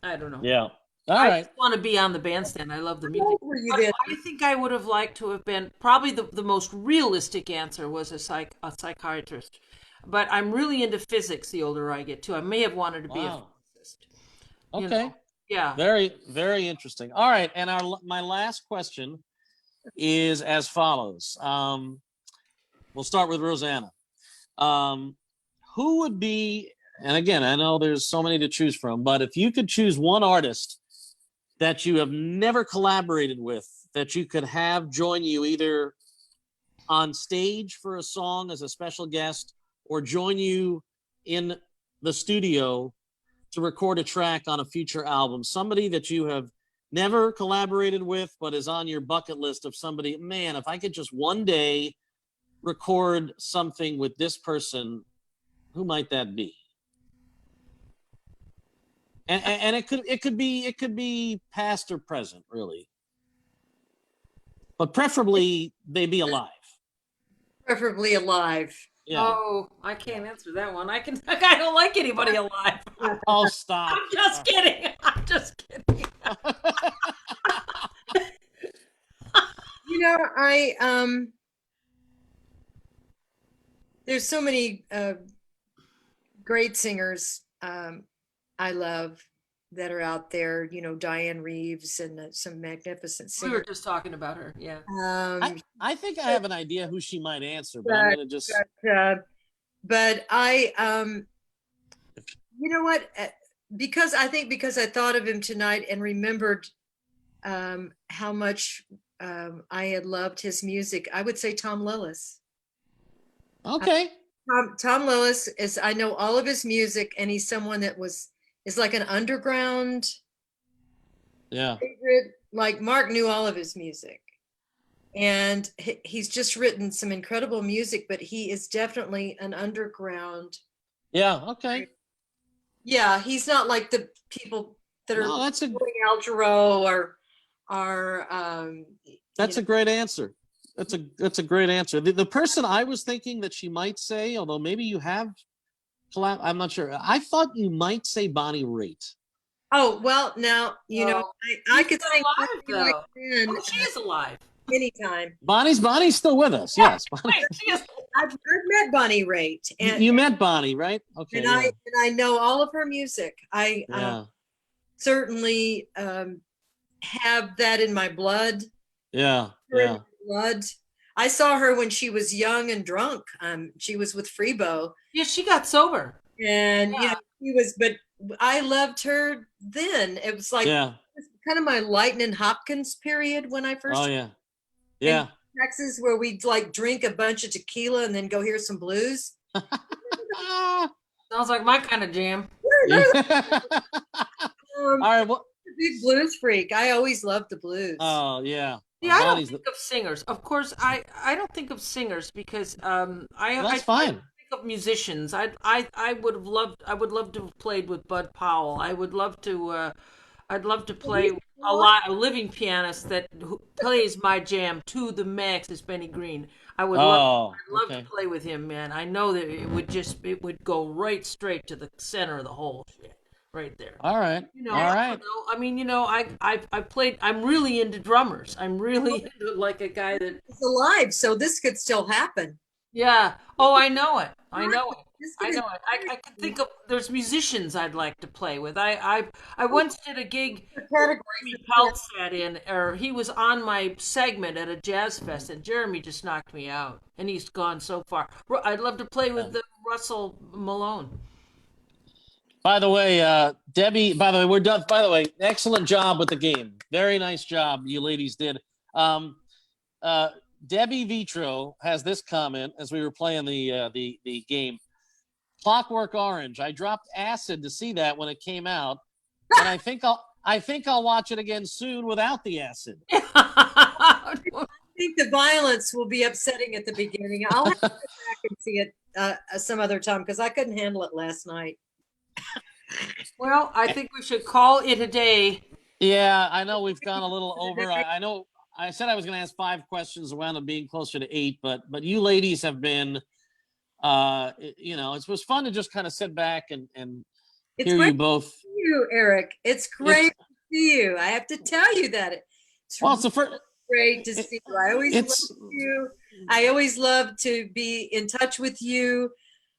I don't know. Yeah. All I right. just want to be on the bandstand. I love the music. You did? I think I would have liked to have been, probably the most realistic answer was a psychiatrist. But I'm really into physics the older I get too. I may have wanted to be a physicist. Okay. Yeah. Very, very interesting. All right. And my last question is as follows. We'll start with Roseanna. Who would be, and again, I know there's so many to choose from, but if you could choose one artist that you have never collaborated with, that you could have join you either on stage for a song as a special guest or join you in the studio to record a track on a future album, somebody that you have never collaborated with but is on your bucket list of somebody, man, if I could just one day record something with this person, who might that be? And it could be past or present, really, but preferably they be alive. Preferably alive. Yeah. Oh, I can't answer that one. I don't like anybody alive. Oh, stop! I'm just kidding. I'm just kidding. There's so many great singers I love that are out there, Diane Reeves and some magnificent singers. We were just talking about her. Yeah. I think I have an idea who she might answer, but I'm going to just. But I, you know what? Because I thought of him tonight and remembered how much I had loved his music, I would say Tom Lillis. Okay. Tom Lillis I know all of his music, and he's someone that is like an underground favorite. Like Mark knew all of his music, and he's just written some incredible music, but he is definitely an underground. Yeah. Okay. Yeah, he's not like the people that are doing Al Jarreau or that's a great answer. That's a great answer. The person I was thinking that she might say, although maybe you have I'm not sure. I thought you might say Bonnie Raitt. Oh, well, now, I could say alive, though. She is alive. Anytime. Bonnie's still with us. Yeah, yes. I've met Bonnie Raitt. And you met Bonnie, right? Okay. And I know all of her music. I certainly have that in my blood. Yeah. Blood. I saw her when she was young and drunk. She was with Freebo. Yeah, she got sober. And she was, but I loved her then. It was like it was kind of my Lightning Hopkins period when I first. Oh yeah. Yeah. Texas, where we'd like drink a bunch of tequila and then go hear some blues. Sounds like my kind of jam. All right. Well, big blues freak. I always loved the blues. Oh yeah. Yeah, I don't think of singers. Of course, I don't think of singers because I fine. think of musicians. I would love to have played with Bud Powell. I would love to. I'd love to play a living pianist that who plays my jam to the max is Benny Green. Oh, I'd love okay. to play with him, man. I know that it would go right straight to the center of the whole shit, right there. All right. I All don't right. know. I mean, I played. I'm really into drummers. I'm really into like a guy that. It's alive, so this could still happen. Yeah. Oh, I know it. I know it. This I could know it. I could think of there's musicians I'd like to play with. I once did a gig. category. Jeremy Pelt sat in, or he was on my segment at a jazz fest, and Jeremy just knocked me out, and he's gone so far. I'd love to play with Russell Malone. By the way, Debbie, by the way, we're done. By the way, excellent job with the game. Very nice job you ladies did. Debbie Vitro has this comment as we were playing the game. Clockwork Orange. I dropped acid to see that when it came out, and I think I'll watch it again soon without the acid. I think the violence will be upsetting at the beginning. I'll have to go back and see it some other time because I couldn't handle it last night. Well, I think we should call it a day. Yeah, I know we've gone a little over. I know I said I was going to ask 5 questions, wound up being closer to 8, but you ladies have been, it was fun to just kind of sit back and hear you both. To see you, Eric. It's great to see you. I have to tell you that. It's the first. Great to see you. I always love you. I always love to be in touch with you.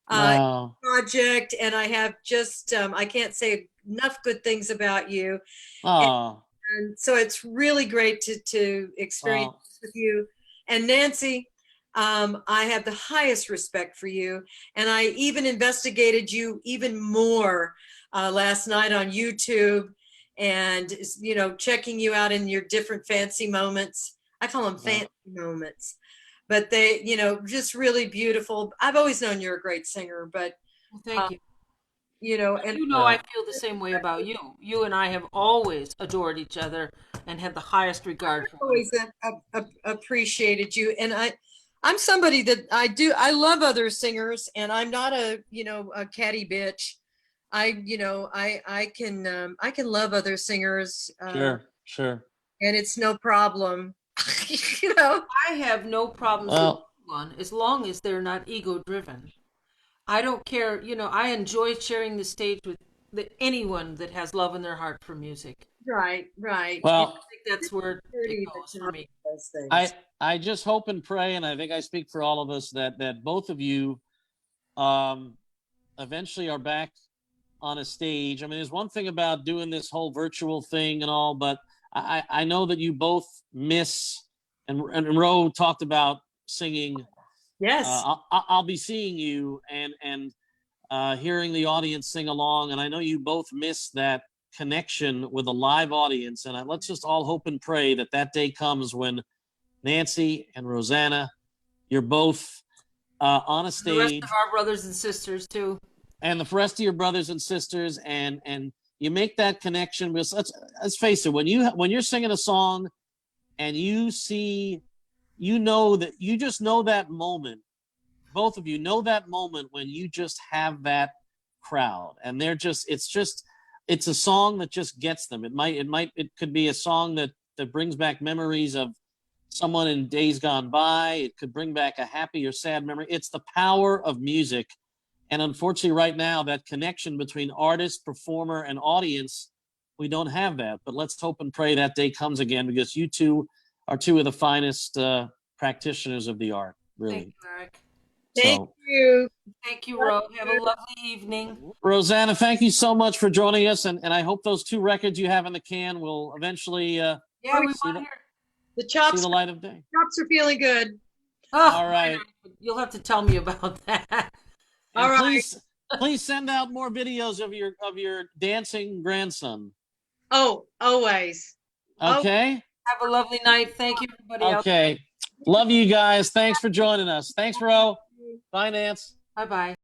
Project, and I have just I can't say enough good things about you. And so it's really great to experience with you. And Nancy, I have the highest respect for you, and I even investigated you even more last night on YouTube, and checking you out in your different fancy moments. I call them fancy moments, but they just really beautiful. I've always known you're a great singer, but thank you. And I feel the same way about you. You and I have always adored each other and had the highest regard for always appreciated you. And I'm somebody that I love other singers, and I'm not a catty bitch. I can love other singers. Sure. And it's no problem. I have no problems with anyone as long as they're not ego driven. I don't care. I enjoy sharing the stage with anyone that has love in their heart for music. Right. Well, I think that's where it goes for me. I just hope and pray, and I think I speak for all of us, that both of you eventually are back on a stage. I mean, there's one thing about doing this whole virtual thing and all, but I know that you both miss, and Ro talked about singing. Yes. I'll be seeing you and hearing the audience sing along, and I know you both miss that connection with a live audience, and let's just all hope and pray that day comes when Nancy and Roseanna, you're both on a stage. The rest of our brothers and sisters too. And the rest of your brothers and sisters, and you make that connection. Because let's face it, when you're singing a song, and you just know that moment. Both of you know that moment when you just have that crowd, and it's a song that just gets them. It could be a song that brings back memories of someone in days gone by. It could bring back a happy or sad memory. It's the power of music. And unfortunately, right now, that connection between artist, performer, and audience, we don't have that. But let's hope and pray that day comes again, because you two are two of the finest practitioners of the art, really. Thank you, Eric. Thank you. Thank you, Ro. Have a lovely evening. Roseanna, thank you so much for joining us. And I hope those 2 records you have in the can will eventually we want to hear. The chops, see the light of day. Chops are feeling good. All right. You'll have to tell me about that. All right. Please send out more videos of your dancing grandson. Oh, always. Okay. Have a lovely night. Thank you, everybody. Okay. Love you guys. Thanks for joining us. Thanks, Ro. Bye, Nance. Bye-bye.